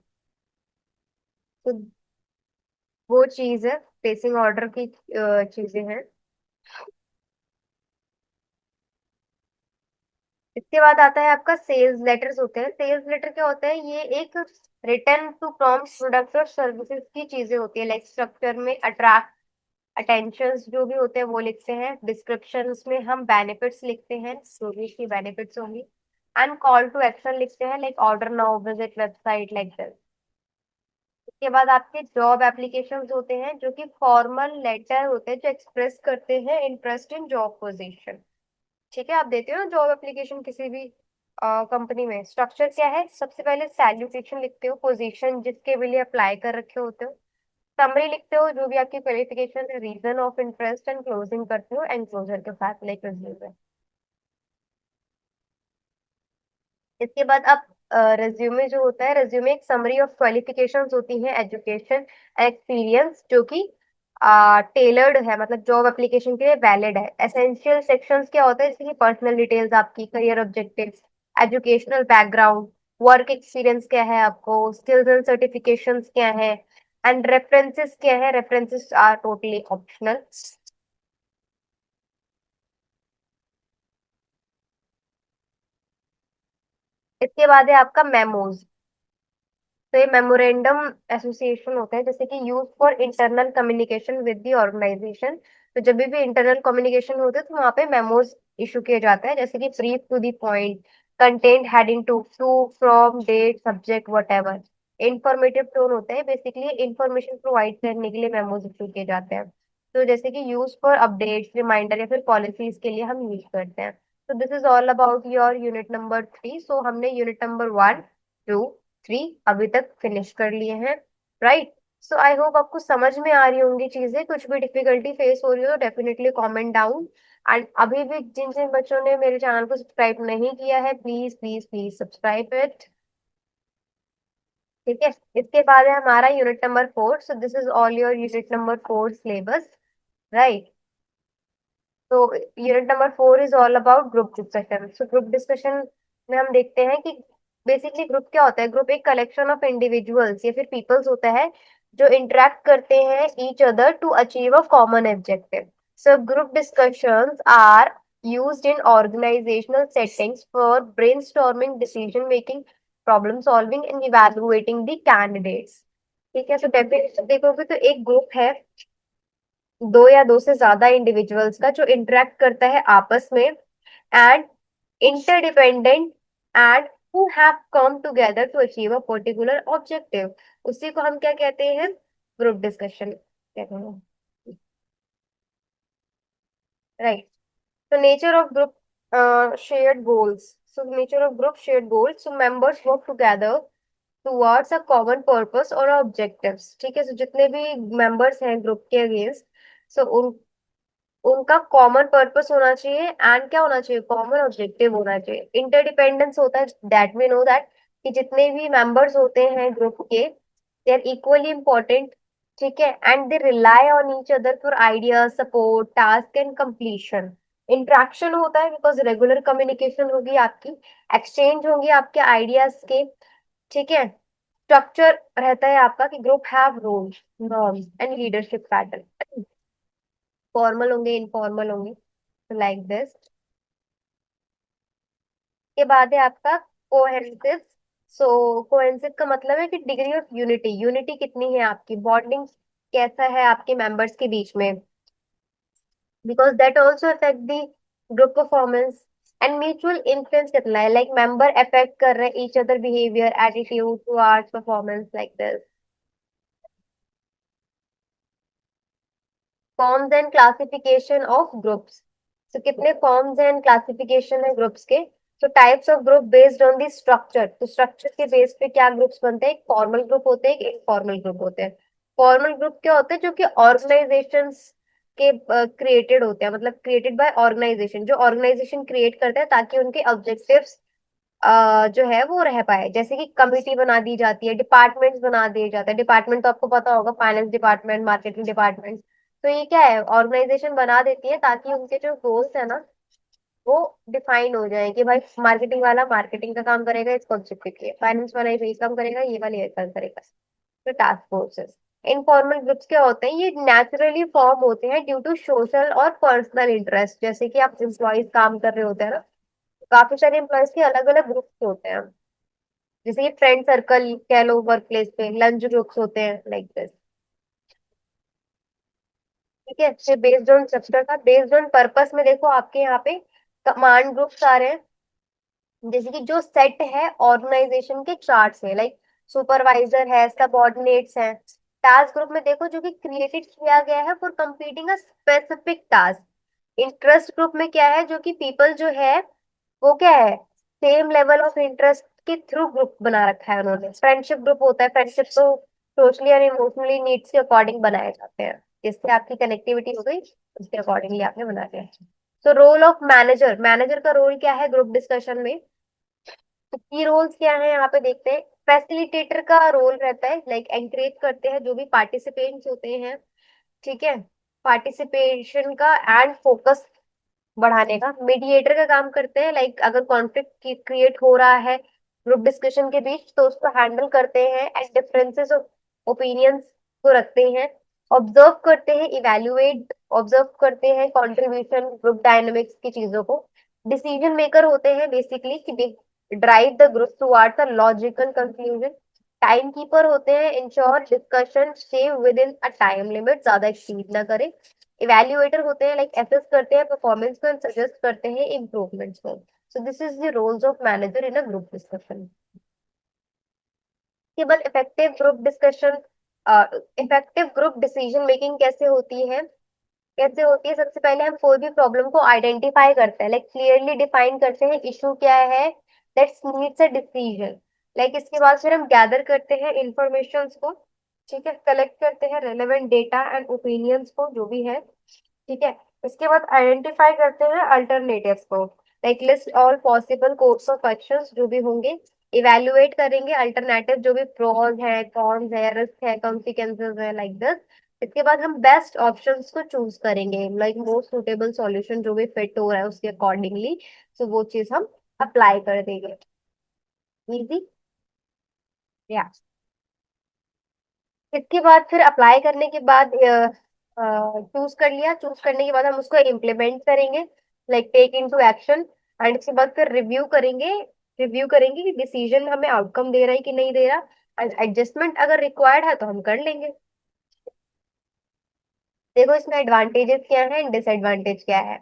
तो वो चीज है, प्लेसिंग ऑर्डर की चीजें हैं। इसके बाद आता है आपका सेल्स लेटर्स होते हैं। सेल्स लेटर क्या होता है, ये एक रिटर्न टू प्रॉम्प्ट प्रोडक्ट और सर्विसेज की चीजें होती है। लाइक स्ट्रक्चर में अट्रैक्ट अटेंशंस जो भी होते हैं वो लिखते हैं, डिस्क्रिप्शंस में हम बेनिफिट्स लिखते हैं जो भी इसकी बेनिफिट्स होंगी, एंड कॉल टू एक्शन लिखते हैं, like order now, visit website, like this. उसके बाद आपके जॉब एप्लीकेशंस होते हैं जो कि फॉर्मल लेटर होते हैं जो एक्सप्रेस करते हैं इंटरेस्ट इन जॉब पोजीशन। ठीक है, आप देते हो ना जॉब एप्लीकेशन किसी भी कंपनी में, स्ट्रक्चर क्या है, सबसे पहले सैल्यूटेशन लिखते हो, पोजीशन जिसके लिए अप्लाई कर रखे होते हो, समरी लिखते हो जो भी आपकी क्वालिफिकेशन है, reason of interest, and closing करते हो एंक्लोजर के साथ, लाइक रिज्यूमे। इसके बाद आप रेज्यूमे जो होता है, रेज्यूमे एक समरी ऑफ क्वालिफिकेशंस होती हैं, एजुकेशन, एक्सपीरियंस जो कि टेलर्ड है, मतलब जॉब एप्लीकेशन के लिए वैलिड है। एसेंशियल सेक्शंस क्या होता है, जैसे कि पर्सनल डिटेल्स, आपकी career objectives, educational background, work experience क्या है आपको, स्किल्स एंड सर्टिफिकेशंस क्या है, एंड रेफरेंसेस क्या है। References are totally optional. इसके बाद है आपका मेमोज। तो ये मेमोरेंडम एसोसिएशन होता है, जैसे कि use for internal communication with the organization. तो जब भी इंटरनल कम्युनिकेशन होते हैं तो वहाँ पे मेमोज इशू किया जाता है, जैसे कि brief to the point, content heading to from date subject whatever. Informative tone होता है, बेसिकली इंफॉर्मेशन प्रोवाइड करने के लिए मेमोज इशू किए जाते हैं। तो जैसे कि यूज फॉर अपडेट्स, रिमाइंडर या फिर पॉलिसीज के लिए हम यूज करते हैं। तो this is all about your unit number 3। सो हमने यूनिट नंबर 1, 2, 3 अभी तक फिनिश कर लिए हैं। राइट। सो आई होप आपको समझ में आ रही होंगी चीजें। कुछ भी डिफिकल्टी फेस हो रही हो तो डेफिनेटली कमेंट डाउन। एंड अभी भी जिन जिन बच्चों ने मेरे चैनल को सब्सक्राइब नहीं किया है, please please please subscribe it. ठीक है। इसके बाद है हमारा unit number 4। So this is all your unit number 4 syllabus. Right. तो unit number 4 is all about group discussion. So group discussion में हम देखते हैं कि बेसिकली ग्रुप क्या होता है। ग्रुप एक कलेक्शन ऑफ इंडिविजुअल्स या फिर पीपल्स होता है जो इंटरेक्ट करते हैं each other to achieve a common objective. So group discussions are used in organizational settings for brainstorming, decision making, problem solving and evaluating the candidates। ठीक है। तो डेफिनेशन देखोगे तो एक ग्रुप है दो या दो से ज्यादा इंडिविजुअल्स का जो इंटरेक्ट करता है आपस में, and interdependent, and who have come together to achieve a particular objective. उसी को हम क्या कहते हैं, ग्रुप डिस्कशन कहते हैं। Right. So nature of group shared goals. So nature of group shared goals. So members work together towards a common purpose or objectives। ठीक है। So जितने भी members हैं ग्रुप के अगेंस्ट, so उनका कॉमन पर्पस होना चाहिए, एंड क्या होना चाहिए, कॉमन ऑब्जेक्टिव होना चाहिए। इंटरडिपेंडेंस होता है, दैट वी नो दैट कि जितने भी मेंबर्स होते हैं ग्रुप के, दे आर इक्वली इम्पोर्टेंट। ठीक है। And they rely on each other for idea, support, task and completion. Interaction होता है बिकॉज रेगुलर कम्युनिकेशन होगी आपकी, एक्सचेंज होंगे आपके आइडियाज के। ठीक है। स्ट्रक्चर रहता है आपका कि group have roles, norms and leadership pattern. Formal होंगे, इनफॉर्मल होंगे, लाइक दिस। के बाद है आपका कोहेसिव। सो कोहेसिव का मतलब है कि डिग्री ऑफ यूनिटी, यूनिटी कितनी है आपकी, बॉन्डिंग कैसा है आपके मेंबर्स के बीच में, because that also affect the group performance. And mutual influence कितना है, लाइक मेंबर अफेक्ट कर रहे हैं each other behaviour, attitude towards performance, like this. Forms and classification of groups. तो कितने फॉर्म्स एंड क्लासिफिकेशन है ग्रुप्स के। तो types of group based on the structure. तो स्ट्रक्चर के बेस पे क्या ग्रुप्स बनते हैं, एक फॉर्मल ग्रुप होते हैं, एक इनफॉर्मल ग्रुप होते हैं। फॉर्मल ग्रुप क्या होते हैं, जो कि ऑर्गेनाइजेशंस के क्रिएटेड होते हैं, मतलब क्रिएटेड बाय ऑर्गेनाइजेशन, जो ऑर्गेनाइजेशन क्रिएट करते हैं ताकि उनके ऑब्जेक्टिव्स जो है वो रह पाए। जैसे कि कमिटी बना दी जाती है, डिपार्टमेंट्स बना दिए जाते हैं। डिपार्टमेंट तो आपको पता होगा, फाइनेंस डिपार्टमेंट, मार्केटिंग डिपार्टमेंट। तो ये क्या है, ऑर्गेनाइजेशन बना देती है ताकि उनके जो गोल्स है ना वो डिफाइन हो जाए, कि भाई मार्केटिंग वाला मार्केटिंग का काम करेगा, इसको ऑब्जेक्टिव के, फाइनेंस वाला ये काम करेगा, ये वाला ये काम करेगा। तो टास्क फोर्सेस। इनफॉर्मल ग्रुप्स क्या होते हैं, ये नेचुरली फॉर्म होते हैं ड्यू टू सोशल और पर्सनल इंटरेस्ट। जैसे कि आप एम्प्लॉयज काम कर रहे होते हैं ना, काफी सारे एम्प्लॉयज के अलग अलग ग्रुप्स होते हैं, जैसे कि फ्रेंड सर्कल कह लो, वर्क प्लेस पे लंच ग्रुप्स होते हैं, लाइक दिस। ठीक है। फिर बेस्ड ऑन स्ट्रक्चर का, बेस्ड ऑन पर्पस में देखो आपके यहाँ पे कमांड ग्रुप्स आ रहे हैं, जैसे कि जो सेट है ऑर्गेनाइजेशन के चार्ट से, लाइक सुपरवाइजर है, सबऑर्डिनेट्स हैं। टास्क ग्रुप में देखो जो कि क्रिएटेड किया गया है for completing a specific task. Interest group में क्या है, जो कि पीपल जो है वो क्या है, सेम लेवल ऑफ इंटरेस्ट के थ्रू ग्रुप बना रखा है उन्होंने। फ्रेंडशिप ग्रुप होता है, फ्रेंडशिप तो सोशली और इमोशनली नीड्स के अकॉर्डिंग बनाए जाते हैं, जिससे आपकी कनेक्टिविटी हो गई, उसके अकॉर्डिंगली आपने बना दिया। तो रोल ऑफ मैनेजर, मैनेजर का रोल क्या है ग्रुप डिस्कशन में, तो की रोल्स क्या है यहाँ पे देखते हैं। फैसिलिटेटर का रोल रहता है, लाइक एंकरेज करते हैं जो भी पार्टिसिपेंट्स होते हैं। ठीक है, पार्टिसिपेशन का एंड फोकस बढ़ाने का। मीडिएटर का काम करते हैं, लाइक अगर कॉन्फ्लिक्ट क्रिएट हो रहा है ग्रुप डिस्कशन के बीच तो उसको हैंडल करते हैं एंड डिफरेंसेस ऑफ ओपिनियंस को रखते हैं। ऑब्जर्व करते हैं, इवेल्युएट ऑब्जर्व करते हैं कंट्रीब्यूशन ग्रुप डायनामिक्स की चीजों को। डिसीजन मेकर होते हैं बेसिकली कि drive the group towards a logical conclusion. Time keeper होते हैं, ensure discussion stay with in a time limit, ज्यादा एक्सीड ना करे। इवेल्युएटर होते हैं, लाइक असेस करते हैं परफॉर्मेंस को एंड सजेस्ट करते हैं इम्प्रूवमेंट्स को। So this is the roles of manager in a group discussion. के बाद effective group discussion, effective group decision making कैसे होती है? कैसे होती है, सबसे पहले हम कोई भी प्रॉब्लम को आइडेंटिफाई करते हैं, लाइक क्लियरली डिफाइन करते हैं इशू क्या है that needs a decision. Like इसके बाद फिर हम गैदर करते हैं इंफॉर्मेशन को, ठीक है, कलेक्ट करते हैं रेलेवेंट डेटा एंड ओपिनियंस को जो भी है, ठीक है। इसके बाद आइडेंटिफाई करते हैं अल्टरनेटिव्स को, like list all possible course of actions जो भी होंगे। इवेल्युएट करेंगे अल्टरनेटिव जो भी प्रोज है, कॉन्स है, रिस्क है, कॉन्सिक्वेंसेस है, लाइक दिस। इसके बाद हम बेस्ट ऑप्शंस को चूज करेंगे, लाइक मोस्ट सुटेबल सॉल्यूशन जो भी फिट हो रहा है उसके अकॉर्डिंगली। सो वो चीज हम अप्लाई कर देंगे। इजी, या इसके बाद फिर अप्लाई करने के बाद चूज कर लिया, चूज करने के बाद हम उसको इम्प्लीमेंट करेंगे, like take into action. And इसके बाद फिर रिव्यू करेंगे कि डिसीजन हमें आउटकम दे रहा है कि नहीं दे रहा, एंड एडजस्टमेंट अगर रिक्वायर्ड है तो हम कर लेंगे। देखो इसमें एडवांटेजेस क्या है, डिसएडवांटेज क्या है।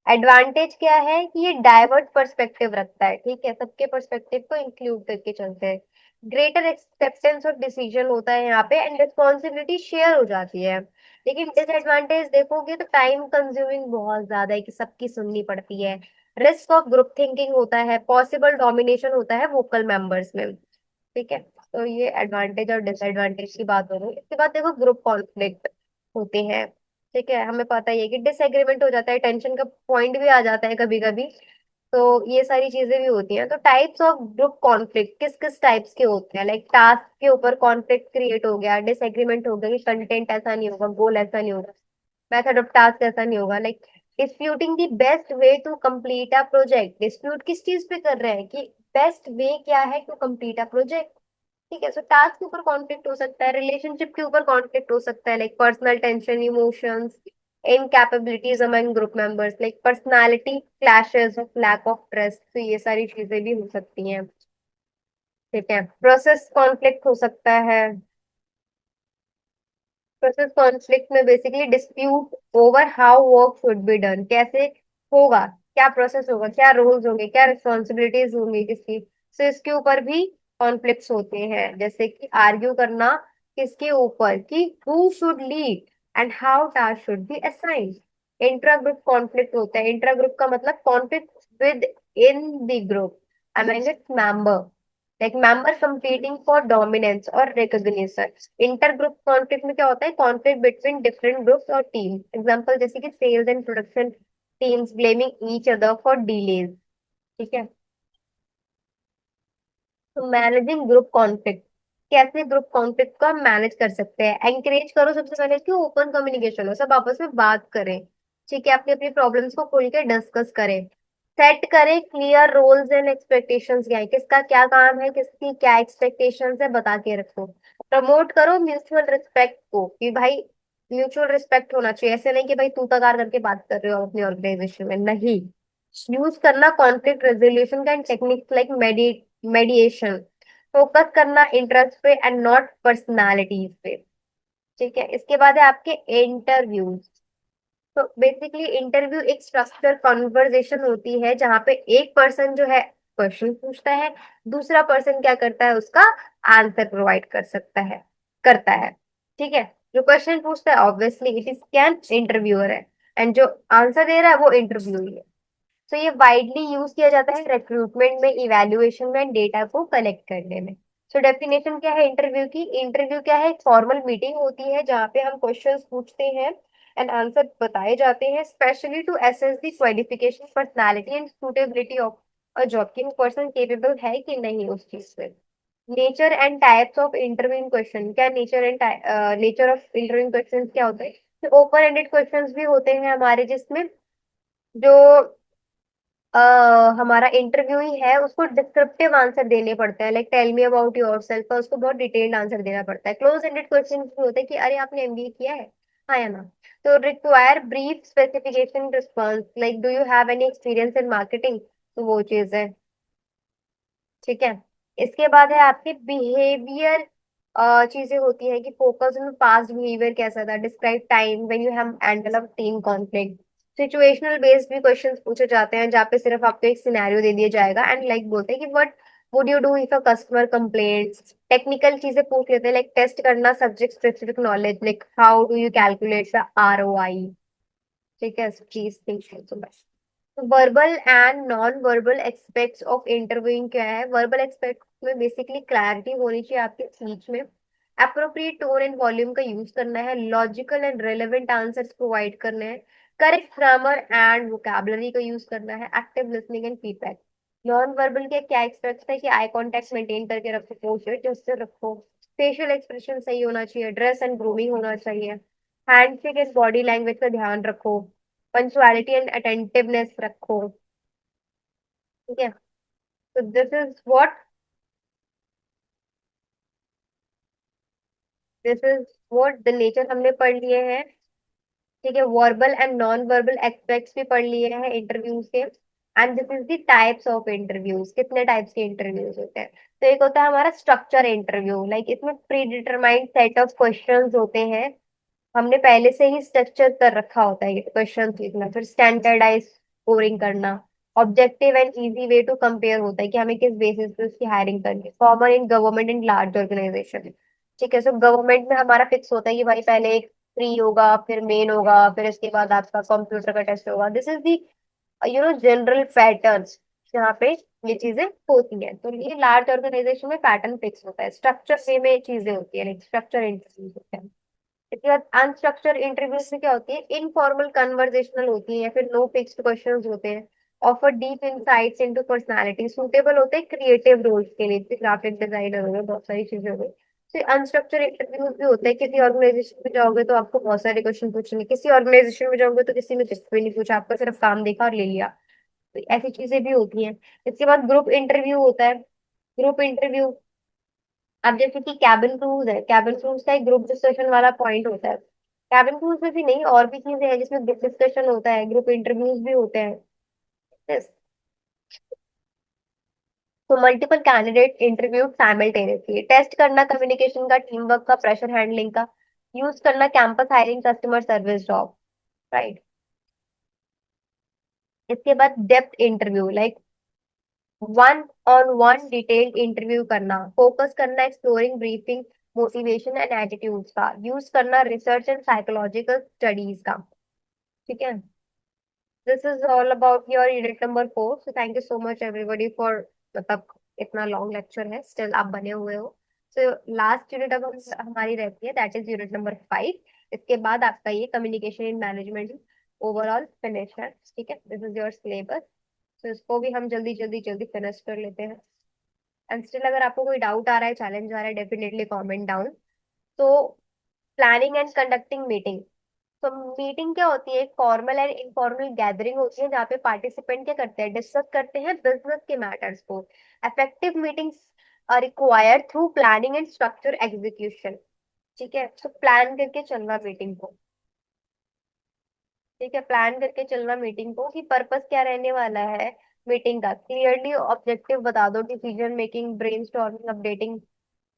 एडवांटेज क्या है कि ये डाइवर्ट पर्सपेक्टिव रखता है, ठीक है, सबके पर्सपेक्टिव को इंक्लूड करके चलते हैं। ग्रेटर एक्सेप्टेंस ऑफ डिसीजन होता है यहाँ पे एंड रिस्पॉन्सिबिलिटी शेयर हो जाती है। लेकिन डिसएडवांटेज देखोगे तो टाइम कंज्यूमिंग बहुत ज्यादा है कि सबकी सुननी पड़ती है। रिस्क ऑफ ग्रुप थिंकिंग होता है, पॉसिबल डोमिनेशन होता है वोकल मेंबर्स में, ठीक है। तो ये एडवांटेज और डिसएडवांटेज की बात हो रही है। इसके बाद देखो ग्रुप कॉन्फ्लिक्ट होते हैं, ठीक है, हमें पता ही है कि डिसएग्रीमेंट हो जाता है, टेंशन का पॉइंट भी आ जाता है कभी कभी। तो ये सारी चीजें भी होती हैं। तो टाइप्स ऑफ ग्रुप कॉन्फ्लिक्ट किस किस टाइप्स के होते हैं, लाइक टास्क के ऊपर कॉन्फ्लिक्ट क्रिएट हो गया, डिसएग्रीमेंट हो गया कि कंटेंट ऐसा नहीं होगा, गोल ऐसा नहीं होगा, मेथड ऑफ टास्क ऐसा नहीं होगा। Like disputing the best way to complete a project, dispute किस चीज पे कर रहे हैं कि बेस्ट वे क्या है टू कंप्लीट अ प्रोजेक्ट, ठीक है। सो टास्क के ऊपर कॉन्फ्लिक्ट हो सकता है, रिलेशनशिप के ऊपर कॉन्फ्लिक्ट हो सकता है, like personal tension, emotions, incapabilities among group members, like personality clashes of lack of trust, तो ये सारी चीजें भी हो सकती हैं, ठीक है। प्रोसेस कॉन्फ्लिक्ट हो सकता है। प्रोसेस कॉन्फ्लिक्ट में basically dispute over how work should be done, कैसे होगा, क्या प्रोसेस होगा, क्या रोल्स होंगे, क्या रिस्पॉन्सिबिलिटीज होंगी किसकी। सो इसके ऊपर भी कॉन्फ्लिक्ट्स होते हैं, जैसे कि आर्ग्यू करना किसके ऊपर कि who should lead and how task should be assigned. Intra group conflict होता है, इंट्रा ग्रुप का मतलब conflict within the group among its member, like member competing for dominance और रिकॉग्निशन। इंटर ग्रुप कॉन्फ्लिक्ट में क्या होता है, कॉन्फ्लिक्ट बिटवीन डिफरेंट ग्रुप्स और टीम, एग्जांपल जैसे कि sales and production teams blaming each other for delays, ठीक है। तो मैनेजिंग ग्रुप कॉन्फ्लिक्ट, कैसे ग्रुप कॉन्फ्लिक्ट को हम मैनेज कर सकते हैं। एंकरेज करो सबसे पहले कि ओपन कम्युनिकेशन हो, सब आपस में बात करें, ठीक है, अपनी अपनी प्रॉब्लम्स को खुल के डिस्कस करें। सेट करें क्लियर रोल्स एंड एक्सपेक्टेशंस, क्या है, किसका क्या काम है, किसकी क्या एक्सपेक्टेशंस है, बता के रखो। प्रमोट करो म्यूचुअल रिस्पेक्ट को कि भाई म्यूचुअल रिस्पेक्ट होना चाहिए, ऐसे नहीं कि भाई तू तकार करके बात कर रहे हो अपनी ऑर्गेनाइजेशन में, नहीं। यूज करना कॉन्फ्लिक्ट रेजोल्यूशन का एंड टेक्निक्स लाइक मेडिएशन। फोकस करना इंटरेस्ट पे एंड नॉट पर्सनालिटीज पे, ठीक है। इसके बाद है आपके इंटरव्यूज। तो बेसिकली इंटरव्यू एक स्ट्रक्चर कॉन्वर्जेशन होती है जहाँ पे एक पर्सन जो है क्वेश्चन पूछता है, दूसरा पर्सन क्या करता है, उसका आंसर प्रोवाइड कर सकता है, करता है, ठीक है। जो क्वेश्चन पूछता है obviously it is can interviewer है, एंड जो आंसर दे रहा है वो इंटरव्यू है। तो ये वाइडली यूज किया जाता है रिक्रूटमेंट में, इवैल्यूएशन में, डेटा को कलेक्ट करने में। सो डेफिनेशन क्या है इंटरव्यू की, इंटरव्यू क्या है, एक फॉर्मल मीटिंग होती है जहाँ पे हम क्वेश्चंस पूछते हैं एंड आंसर बताए जाते हैं, specially to assess the qualification, personality and suitability of a job, कि वो पर्सन केपेबल है कि नहीं उस चीज से। Nature and types of interview question, क्या nature and nature of interview question क्या होता है, ओपन एंडेड क्वेश्चंस भी होते हैं हमारे, जिसमें जो अ, हमारा इंटरव्यू ही है उसको डिस्क्रिप्टिव आंसर देने पड़ते हैं, like tell me about yourself, का उसको बहुत डिटेल्ड आंसर देना पड़ता है। क्लोज एंडेड क्वेश्चन भी होते हैं कि अरे आपने एमबीए किया है, हाँ या ना। तो require brief specification response, like do you have any experience in marketing, तो वो चीज है। ठीक है। इसके बाद है आपके बिहेवियर, चीजें होती है कि फोकस ऑन पास्ट बिहेवियर कैसा था, describe time when you have handle a team conflict. Situational based भी क्वेश्चंस पूछे जाते हैं, जहाँ पे सिर्फ आपको एक सिनेरियो दे दिया जाएगा एंड लाइक बोलते हैं कि what would you do if a customer complaints. Technical चीजें पूछ लेते हैं, लाइक टेस्ट करना subject specific knowledge, like how do you calculate the ROI. ठीक है, please think. Verbal and non verbal aspects of interviewing क्या है? वर्बल एस्पेक्ट में बेसिकली क्लैरिटी होनी चाहिए आपके स्पीच में, अप्रोप्रिएट टोन एंड वॉल्यूम का यूज करना है, logical and relevant answers provide करने हैं, करेक्ट ग्रामर एंड वोकैबुलरी का यूज करना है, active listening and feedback. Non verbal के क्या एक्सपेक्ट्स है कि आई कॉन्टेक्ट मेंटेन करके रखो, पोस्चर जैसे रखो, फेशियल एक्सप्रेशन सही होना चाहिए, ड्रेस एंड ग्रूमिंग होना चाहिए, हैंडशेक एंड बॉडी लैंग्वेज का ध्यान रखो, पंचुअलिटी एंड अटेंटिवनेस रखो। ठीक है। तो this is what the nature हमने पढ़ लिए हैं। ठीक है, verbal and non verbal aspects भी पढ़ लिए हैं इंटरव्यूज के। And this is the types of interviews, कितने टाइप्स के इंटरव्यूज होते हैं। तो एक होता है हमारा स्ट्रक्चर इंटरव्यू, लाइक इसमें pre determined set of questions होते हैं, हमने पहले से ही स्ट्रक्चर कर रखा होता है क्वेश्चन लिखना, फिर स्टैंडर्डाइज स्कोरिंग करना, objective and easy way to compare होता है कि हमें किस बेसिस पे उसकी हायरिंग करनी है, common in government and large organization. ठीक है, सो गवर्नमेंट में हमारा फिक्स होता है कि भाई पहले एक प्री होगा, फिर मेन होगा, फिर इसके बाद आपका कंप्यूटर का टेस्ट होगा। This is the general patterns जहाँ पे ये चीजें होती हैं। तो ये लार्ज ऑर्गेनाइजेशन में पैटर्न फिक्स होता है, स्ट्रक्चर वे में चीजें होती है, लाइक स्ट्रक्चर इंटरव्यूज होते हैं। इसके बाद अनस्ट्रक्चर्ड इंटरव्यूज में क्या होती है, इनफॉर्मल कन्वर्सेशनल होती है या फिर नो फिक्स्ड क्वेश्चंस होते हैं, offer deep insights into personality, suitable होते हैं क्रिएटिव रोल्स के लिए, जैसे ग्राफिक डिजाइनर हो गए, बहुत सारी चीजें हो गई। तो अनस्ट्रक्चर्ड इंटरव्यूज भी होते हैं, किसी ऑर्गेनाइजेशन में जाओगे तो आपको बहुत सारे क्वेश्चन पूछेंगे, किसी ऑर्गेनाइजेशन में जाओगे तो किसी ने कुछ भी नहीं पूछा, आपका सिर्फ काम देखा और ले लिया। तो ऐसी चीजें भी होती हैं। इसके बाद ग्रुप इंटरव्यू होता है। ग्रुप इंटरव्यू, अब जैसे कि कैबिन क्रूज है, कैबिन क्रूज का एक ग्रुप डिस्कशन वाला पॉइंट होता है। कैबिन क्रूज में भी नहीं, और भी चीजें हैं जिसमें ग्रुप डिस्कशन होता है, ग्रुप इंटरव्यूज भी होते हैं। Yes. तो multiple candidate interview simultaneously, test करना कम्युनिकेशन का, टीम वर्क का, प्रेशर हैंडलिंग का, यूज करना campus hiring, customer service job. Right. इसके बाद depth interview, like one on one detailed interview करना, फोकस करना exploring briefing, motivation and attitude का, यूज करना रिसर्च एंड साइकोलॉजिकल स्टडीज का। ठीक है। This is all about your unit number 4, so thank you so much everybody for, मतलब इतना लॉन्ग लेक्चर है, स्टिल आप बने हुए हो। सो लास्ट यूनिट अब हमारी रहती है, दैट इज यूनिट नंबर 5। इसके बाद आपका ये communication in management overall finish है। ठीक है, दिस इज योर सिलेबस। तो इसको भी हम जल्दी जल्दी जल्दी फिनिश कर लेते हैं। एंड स्टिल अगर आपको कोई डाउट आ रहा है, चैलेंज आ रहा है, डेफिनेटली कमेंट डाउन। तो प्लानिंग एंड कंडक्टिंग मीटिंग। तो मीटिंग क्या होती है, एक फॉर्मल एंड इनफॉर्मल गैदरिंग होती है, जहाँ पे पार्टिसिपेंट क्या करते हैं, डिस्कस करते हैं बिजनेस के मैटर्स को। Effective meetings are required through planning and structure execution. ठीक है, तो प्लान करके चलना मीटिंग को। ठीक है, प्लान करके चलना मीटिंग को, कि पर्पस क्या रहने वाला है मीटिंग का, क्लियरली ऑब्जेक्टिव बता दो, decision making, brainstorming, updating,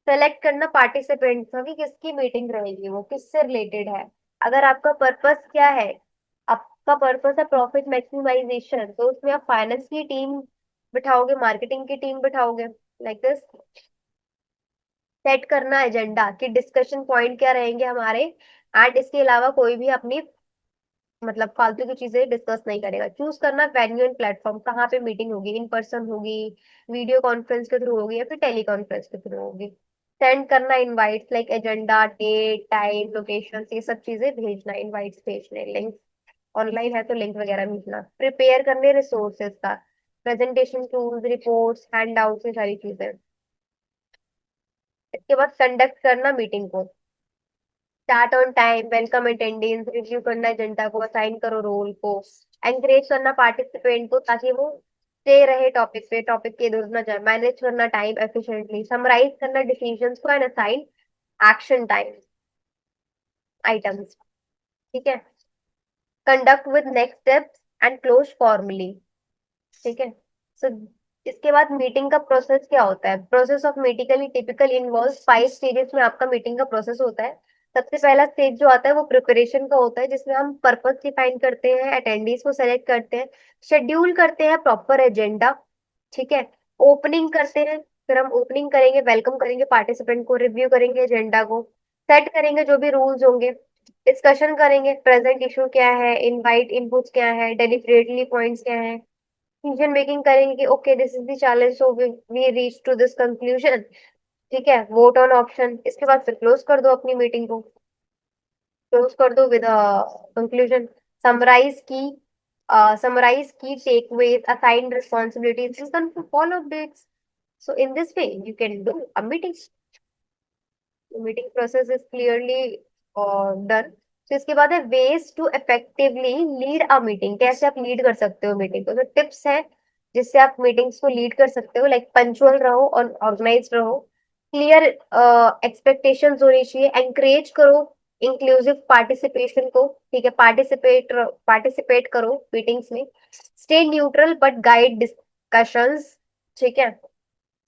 select करना पार्टिसिपेंट्स का कि किसकी मीटिंग रहेगी, वो किससे रिलेटेड है। अगर आपका पर्पस क्या है, आपका पर्पस है प्रॉफिट मैक्सिमाइजेशन, तो उसमें आप फाइनेंस की टीम बिठाओगे, मार्केटिंग की टीम बिठाओगे, लाइक दिस। सेट करना एजेंडा कि डिस्कशन पॉइंट क्या रहेंगे हमारे, एंड इसके अलावा कोई भी अपनी मतलब फालतू की चीजें डिस्कस नहीं करेगा। चूज करना वेन्यू एंड प्लेटफॉर्म, कहाँ पे मीटिंग होगी, इन पर्सन होगी, वीडियो कॉन्फ्रेंस के थ्रू होगी या फिर टेली कॉन्फ्रेंस के थ्रू होगी। सेंड करना invites, like agenda, date, time, location, ये सब चीजें भेजना, इनवाइट्स भेजने, लिंक ऑनलाइन है तो लिंक वगैरह भेजना। प्रिपेयर करने रिसोर्सेज का, presentation tools, reports, hand out, ये सारी चीजें। इसके बाद कंडक्ट करना मीटिंग को। Start on time, welcome attendance, review करना एजेंडा को, असाइन करो रोल को, एंकरेज करना पार्टिसिपेंट को ताकि वो स्टे रहे टॉपिक पे, टॉपिक के इधर उधर ना जाए, मैनेज करना टाइम एफिशिएंटली, समराइज करना डिसीजंस को and assign action time items. ठीक है। Conduct with next steps and close formally. ठीक है। सो इसके बाद मीटिंग का प्रोसेस क्या होता है? Process of meeting typical involve 5 stages में आपका मीटिंग का प्रोसेस होता है। सबसे पहला स्टेज जो आता है वो प्रिपरेशन का होता है, जिसमें हम पर्पस डिफाइन करते हैं, अटेंडेंस को सेलेक्ट करते हैं, शेड्यूल करते हैं प्रॉपर एजेंडा। ठीक है। ओपनिंग करते हैं, फिर हम ओपनिंग करेंगे, वेलकम करेंगे पार्टिसिपेंट को, रिव्यू करेंगे एजेंडा को, सेट करेंगे जो भी रूल्स होंगे, डिस्कशन करेंगे प्रेजेंट इशू क्या है, इनवाइट इनपुट्स क्या है, डेलिबरेटली पॉइंट्स क्या है, डिसीजन मेकिंग करेंगे कि okay this is the challenge so we reach to this conclusion. ठीक है। वोट ऑन ऑप्शन, इसके बाद फिर क्लोज कर दो अपनी मीटिंग को, क्लोज कर दो विद कंक्लूजन। समराइज की समराइज की takeaways, assign responsibilities and follow updates. So in this way you can do a meeting. Meeting process is clearly done. तो इसके बाद है ways to effectively lead a meeting. कैसे आप लीड कर सकते हो मीटिंग को? तो टिप्स है जिससे आप मीटिंग्स को लीड कर सकते हो, लाइक पंचुअल रहो और ऑर्गेनाइज रहो, क्लियर एक्सपेक्टेशंस होनी चाहिए, एंकरेज करो इंक्लूसिव पार्टिसिपेशन को। ठीक है। पार्टिसिपेट पार्टिसिपेट करो मीटिंग्स में, stay neutral but guide discussions. ठीक है।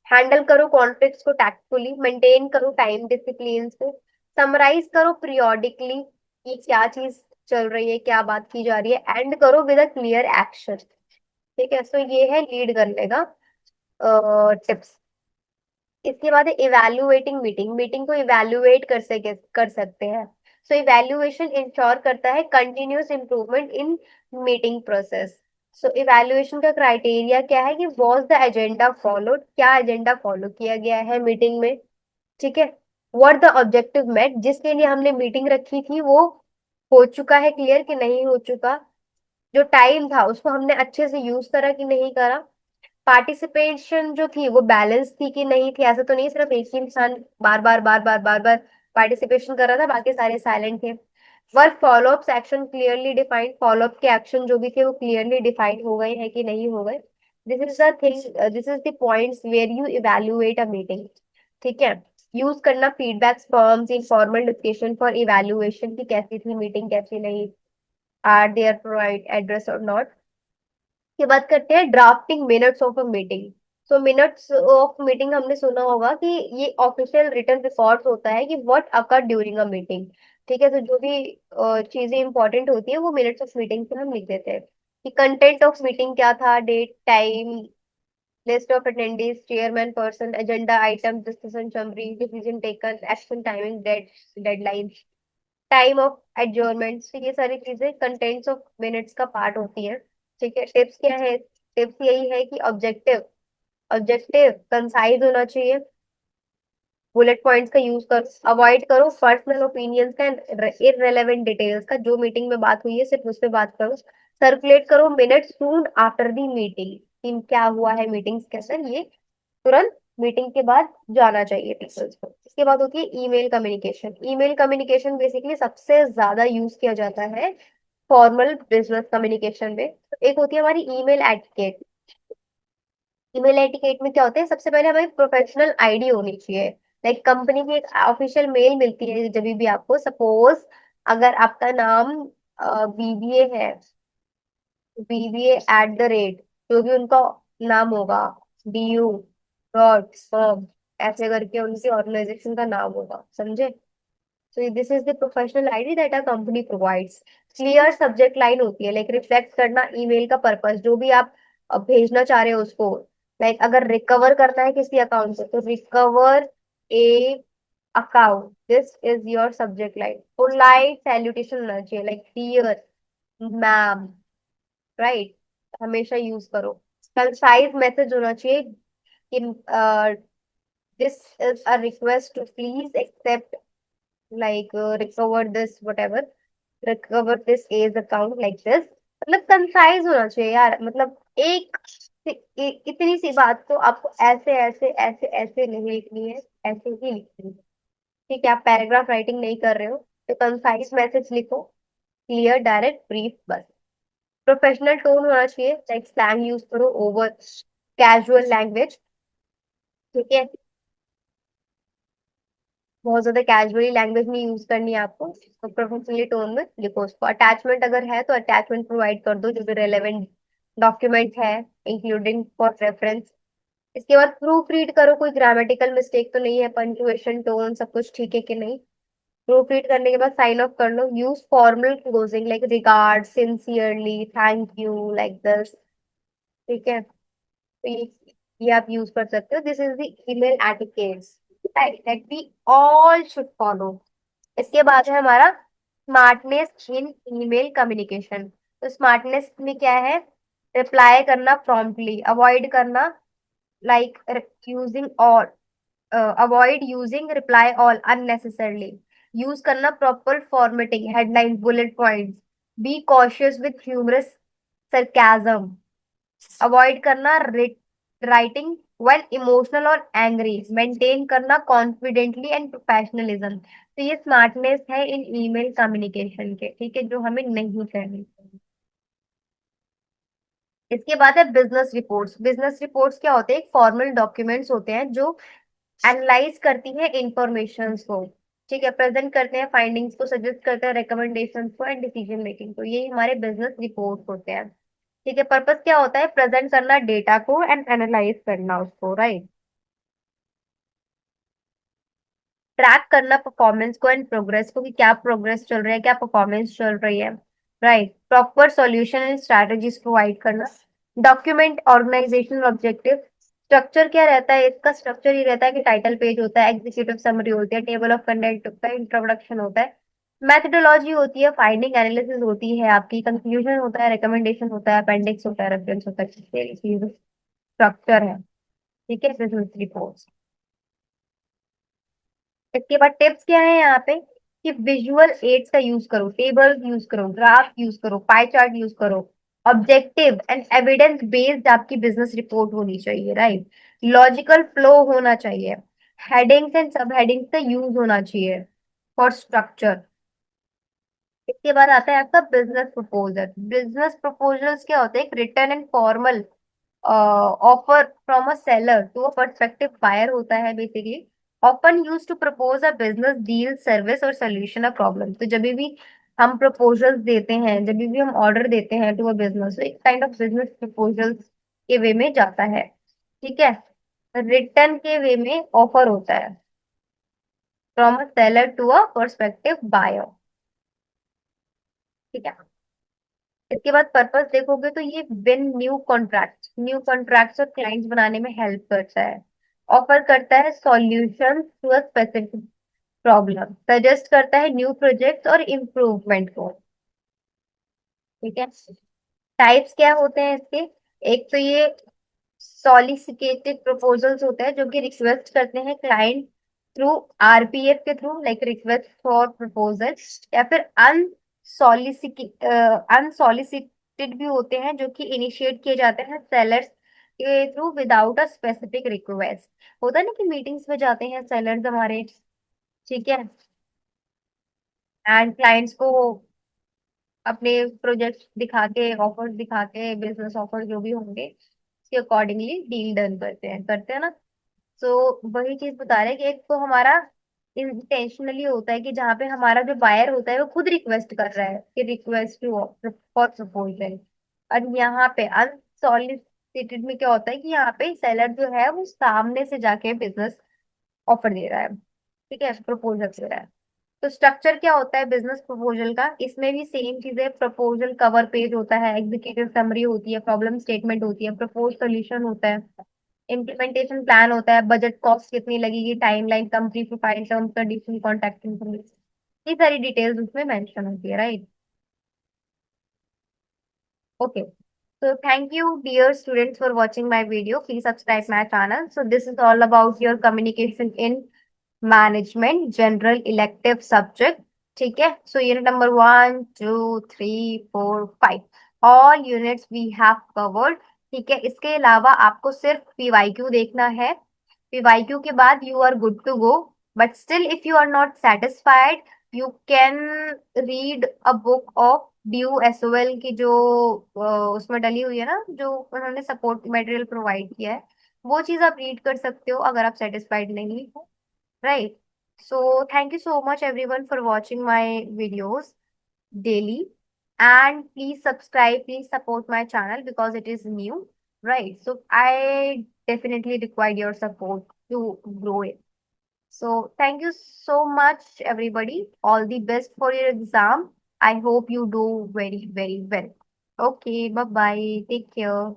हैंडल करो कॉन्फ्लिक्ट्स को टैक्टफुली, मेंटेन करो टाइम डिसिप्लिन को, समराइज करो पीरियोडिकली कि क्या चीज चल रही है, क्या बात की जा रही है, एंड करो विद अ क्लियर एक्शन। ठीक है। सो ये है लीड करने का टिप्स। इसके बाद है इवैल्यूएटिंग मीटिंग। मीटिंग को इवैल्यूएट कर सकते हैं। सो इवैल्यूएशन इंश्योर करता है continuous improvement in meeting process. So evaluation का क्राइटेरिया क्या है कि वॉज द एजेंडा फॉलोड, क्या एजेंडा फॉलो किया गया है मीटिंग में। ठीक है। व्हाट द ऑब्जेक्टिव मेट, जिसके लिए हमने मीटिंग रखी थी वो हो चुका है क्लियर कि नहीं हो चुका, जो टाइम था उसको हमने अच्छे से यूज करा कि नहीं करा, पार्टिसिपेशन जो थी वो बैलेंस थी कि नहीं थी, ऐसा तो नहीं सिर्फ एक ही इंसान बार बार पार्टिसिपेशन कर रहा था बाकी सारे साइलेंट थे। Work follow up action clearly defined, follow up के एक्शन जो भी थे वो क्लियरली डिफाइंड हो गए हैं कि नहीं हो गए। This is the thing, this is the points where you evaluate a meeting. ठीक है। यूज करना feedback forms, informal discussion for evaluation की कैसी थी मीटिंग, कैसी नहीं, आर देयर प्रोवाइड एड्रेस और नॉट। की बात करते हैं drafting minutes of a meeting. So minutes of meeting हमने सुना होगा कि ये ऑफिशियल रिटन रिकॉर्ड होता है कि what occur during a meeting. ठीक है। तो जो भी चीजें इंपॉर्टेंट होती है वो मिनट्स ऑफ मीटिंग पे हम लिख देते हैं कि कंटेंट ऑफ मीटिंग क्या था, date time, list of attendance, chairman person, agenda item, discussion summary, decision taken, action timing, deadline, time of adjournment. ये सारी चीजें कंटेंट्स ऑफ मिनट्स का पार्ट होती है। ठीक है। टिप्स क्या है? टिप्स यही है कि ऑब्जेक्टिव ऑब्जेक्टिव कंसाइज होना चाहिए, बुलेट पॉइंट्स का यूज करो, अवॉइड करो पर्सनल ओपिनियंस का, इररेलेवेंट डिटेल्स का, जो मीटिंग में बात हुई है सिर्फ उस पर बात करो, सर्कुलेट करो minutes soon after the meeting कि क्या हुआ है मीटिंग्स के अंदर, ये तुरंत मीटिंग के बाद जाना चाहिए टीचर्स को। इसके बाद होती है email communication. Email communication basically सबसे ज्यादा यूज किया जाता है फॉर्मल बिजनेस कम्युनिकेशन में। तो एक होती है हमारी ईमेल एटिकेट। ईमेल एटिकेट में क्या होता है? सबसे पहले हमारी प्रोफेशनल आईडी होनी चाहिए, लाइक कंपनी की एक ऑफिशियल मेल मिलती है जब भी आपको, सपोज अगर आपका नाम बीबीए है, BBA@, जो भी उनका नाम होगा, DU.com, ऐसे करके उनकी ऑर्गेनाइजेशन का नाम होगा, समझे? So this is the professional ID that a company provides. Clear subject line होती है, लाइक रिफ्लेक्ट करना ईमेल का पर्पस, जो भी आप भेजना चाह रहे हो उसको। लाइक अगर रिकवर करना है किसी अकाउंट से तो recover a account, this is your subject line. Polite salutation होना चाहिए, लाइक डियर मैम, राइट, हमेशा यूज करो। कंसाइज मैसेज होना चाहिए कि this is a request to please accept, like recover this whatever, recover this A's account like this। मतलब कंसाइज होना चाहिए यार, मतलब एक इतनी सी बात तो आपको ऐसे ऐसे ऐसे ऐसे नहीं लिखनी है, ऐसे ही लिखनी है। ठीक है। आप पैराग्राफ राइटिंग नहीं कर रहे हो, तो कंसाइज मैसेज लिखो, क्लियर डायरेक्ट ब्रीफ बस। प्रोफेशनल टोन होना चाहिए, लाइक स्लैंग यूज करो ओवर कैजुअल लैंग्वेज। ठीक है, बहुत ज्यादा कैजुअली लैंग्वेज नहीं यूज करनी है आपको, तो प्रोफेशनली टोन में लिखो उसको। अटैचमेंट अगर है तो अटैचमेंट प्रोवाइड कर दो, जो भी रेलेवेंट डॉक्यूमेंट है, इंक्लूडिंग फॉर रेफरेंस। इसके बाद प्रूफ रीड करो, कोई ग्रामेटिकल मिस्टेक तो नहीं है, पंक्चुएशन टोन सब कुछ ठीक है कि नहीं। प्रूफ रीड करने के बाद साइन ऑफ कर लो। Use formal closing like regard, sincerely, thank you, like this. ठीक है, तो ये आप यूज कर सकते हो। This is the email etiquettes that we all should follow. इसके बाद है हमारा स्मार्टनेस इन ईमेल कम्युनिकेशन। तो स्मार्टनेस में क्या है? रिप्लाई करना प्रॉम्प्टली, अवॉइड करना like using all, avoid using reply all unnecessarily. Use करना proper formatting, headline, bullet points. Be cautious with humerus sarcasm. Avoid करना राइटिंग वेल इमोशनल और एंग्री। मेंटेन करना कॉन्फिडेंटली एंड प्रोफेशनलिज्म। तो ये स्मार्टनेस है इन ईमेल कम्युनिकेशन के, ठीक है, जो हमें नहीं करनी चाहिए। इसके बाद है बिजनेस रिपोर्ट्स। बिजनेस रिपोर्ट्स क्या होते हैं? फॉर्मल डॉक्यूमेंट्स होते हैं जो एनालाइज करती है इंफॉर्मेशन को, ठीक है, प्रेजेंट करते हैं फाइंडिंग्स को, सजेस्ट करते हैं रिकमेंडेशंस को एंड डिसीजन मेकिंग को। ये हमारे बिजनेस रिपोर्ट होते हैं। ठीक है, पर्पस क्या होता है? प्रेजेंट करना डेटा को एंड एनालाइज करना उसको, राइट। ट्रैक करना परफॉर्मेंस को एंड प्रोग्रेस को, कि क्या प्रोग्रेस चल रहा है, क्या परफॉर्मेंस चल रही है, right. Proper solution and strategies provide करना। Document organisational objective. स्ट्रक्चर क्या रहता है इसका? स्ट्रक्चर ये रहता है कि टाइटल पेज होता है, एग्जीक्यूटिव समरी होती है, टेबल ऑफ कंटेंट होता है, इंट्रोडक्शन होता है, मैथडोलॉजी होती है, फाइंडिंग एनालिसिस होती है, आपकी कंक्लूजन होता है, रिकमेंडेशन होता है, अपेंडिक्स होता है, रेफरेंस होता है। स्ट्रक्चर है, ठीक है, बिजनेस रिपोर्ट। इसके बाद टिप्स क्या है यहाँ पे? कि विजुअल एड्स का यूज करो, टेबल यूज करो, ग्राफ यूज करो, पाई चार्ट यूज करो। ऑब्जेक्टिव एंड एविडेंस बेस्ड आपकी बिजनेस रिपोर्ट होनी चाहिए, राइट। लॉजिकल फ्लो होना चाहिए। हेडिंग्स एंड सब हेडिंग्स का यूज होना चाहिए फॉर स्ट्रक्चर। इसके बाद आता है आपका बिजनेस प्रपोजल। बिजनेस प्रपोजल्स क्या होते हैं? एक return and formal offer from a seller to a perspective buyer होता है basically. Often use to propose a business deal, service और सोल्यूशन अ प्रॉब्लम। तो जब भी हम प्रपोजल्स देते हैं, जब भी हम ऑर्डर देते हैं टू अ बिजनेस, तो एक काइंड ऑफ बिजनेस प्रपोजल्स के वे में जाता है, ठीक है। रिटर्न के वे में ऑफर होता है from a seller to a perspective buyer, ठीक है। इसके बाद पर्पस देखोगे तो ये विन न्यू कॉन्ट्रैक्ट्स और क्लाइंट्स बनाने में हेल्प करता है। ऑफर करता है solution to a specific problem, suggest करता है न्यू प्रोजेक्ट्स और इम्प्रूवमेंट को, ठीक है। टाइप्स क्या होते हैं इसके? एक तो ये सॉलिसिटेटेड प्रपोजल्स होते हैं, जो कि रिक्वेस्ट करते हैं क्लाइंट थ्रू आरपीएफ के through, like request for proposal. या फिर अनसॉलिसिटेड भी होते हैं, जो कि इनिशिएट किए जाते हैं सेलर्स के through without a specific request. होता है ना कि मीटिंग्स में जाते हैं सेलर्स हमारे, ठीक है, एंड क्लाइंट्स को अपने प्रोजेक्ट दिखा के, ऑफर्स दिखा के, बिजनेस ऑफर जो भी होंगे उसके अकॉर्डिंगली डील डन करते हैं ना। सो वही चीज बता रहे हैं कि एक तो हमारा इंटेंशनली होता है कि जहाँ पे हमारा जो बायर होता है वो खुद रिक्वेस्ट कर रहा है कि रिक्वेस्ट फॉर प्रपोजल। और यहाँ पे अनसॉलिसिटेटेड में क्या होता है कि यहाँ पे सेलर जो है वो सामने से जाके बिजनेस ऑफर दे रहा है, ठीक है, प्रपोजल दे रहा है। तो स्ट्रक्चर क्या होता है बिजनेस प्रपोजल का? इसमें भी सेम चीजें, प्रपोजल कवर पेज होता है, एग्जीक्यूटिव समरी होती है, प्रॉब्लम स्टेटमेंट होती है, प्रपोज सोल्यूशन होता है, इम्प्लीमेंटेशन प्लान होता है, बजट कॉस्ट कितनी लगेगी, timeline, company profile, terms condition, contact information, ये सारी डिटेल्स उसमें मेंशन होती है, right. Okay. So thank you, dear students, for watching my video. Please subscribe my channel. So this is all about your communication in management, general elective subject. ठीक है. So unit number 1, 2, 3, 4, 5. All units we have covered. ठीक है. इसके अलावा आपको सिर्फ PYQ देखना है. PYQ के बाद you are good to go. But still, if you are not satisfied, you can read a book of DUSOL की जो उसमें डली हुई है ना, जो उन्होंने सपोर्ट मटेरियल प्रोवाइड किया है, वो चीज आप रीड कर सकते हो अगर आप सेटिस्फाइड नहीं हो, right? So thank you so much everyone for watching my videos daily, and please subscribe, please support my channel because it is new, right? So I definitely require your support to grow it. So thank you so much everybody, all the best for your exam. I hope you do very very well. Okay, bye bye, take care.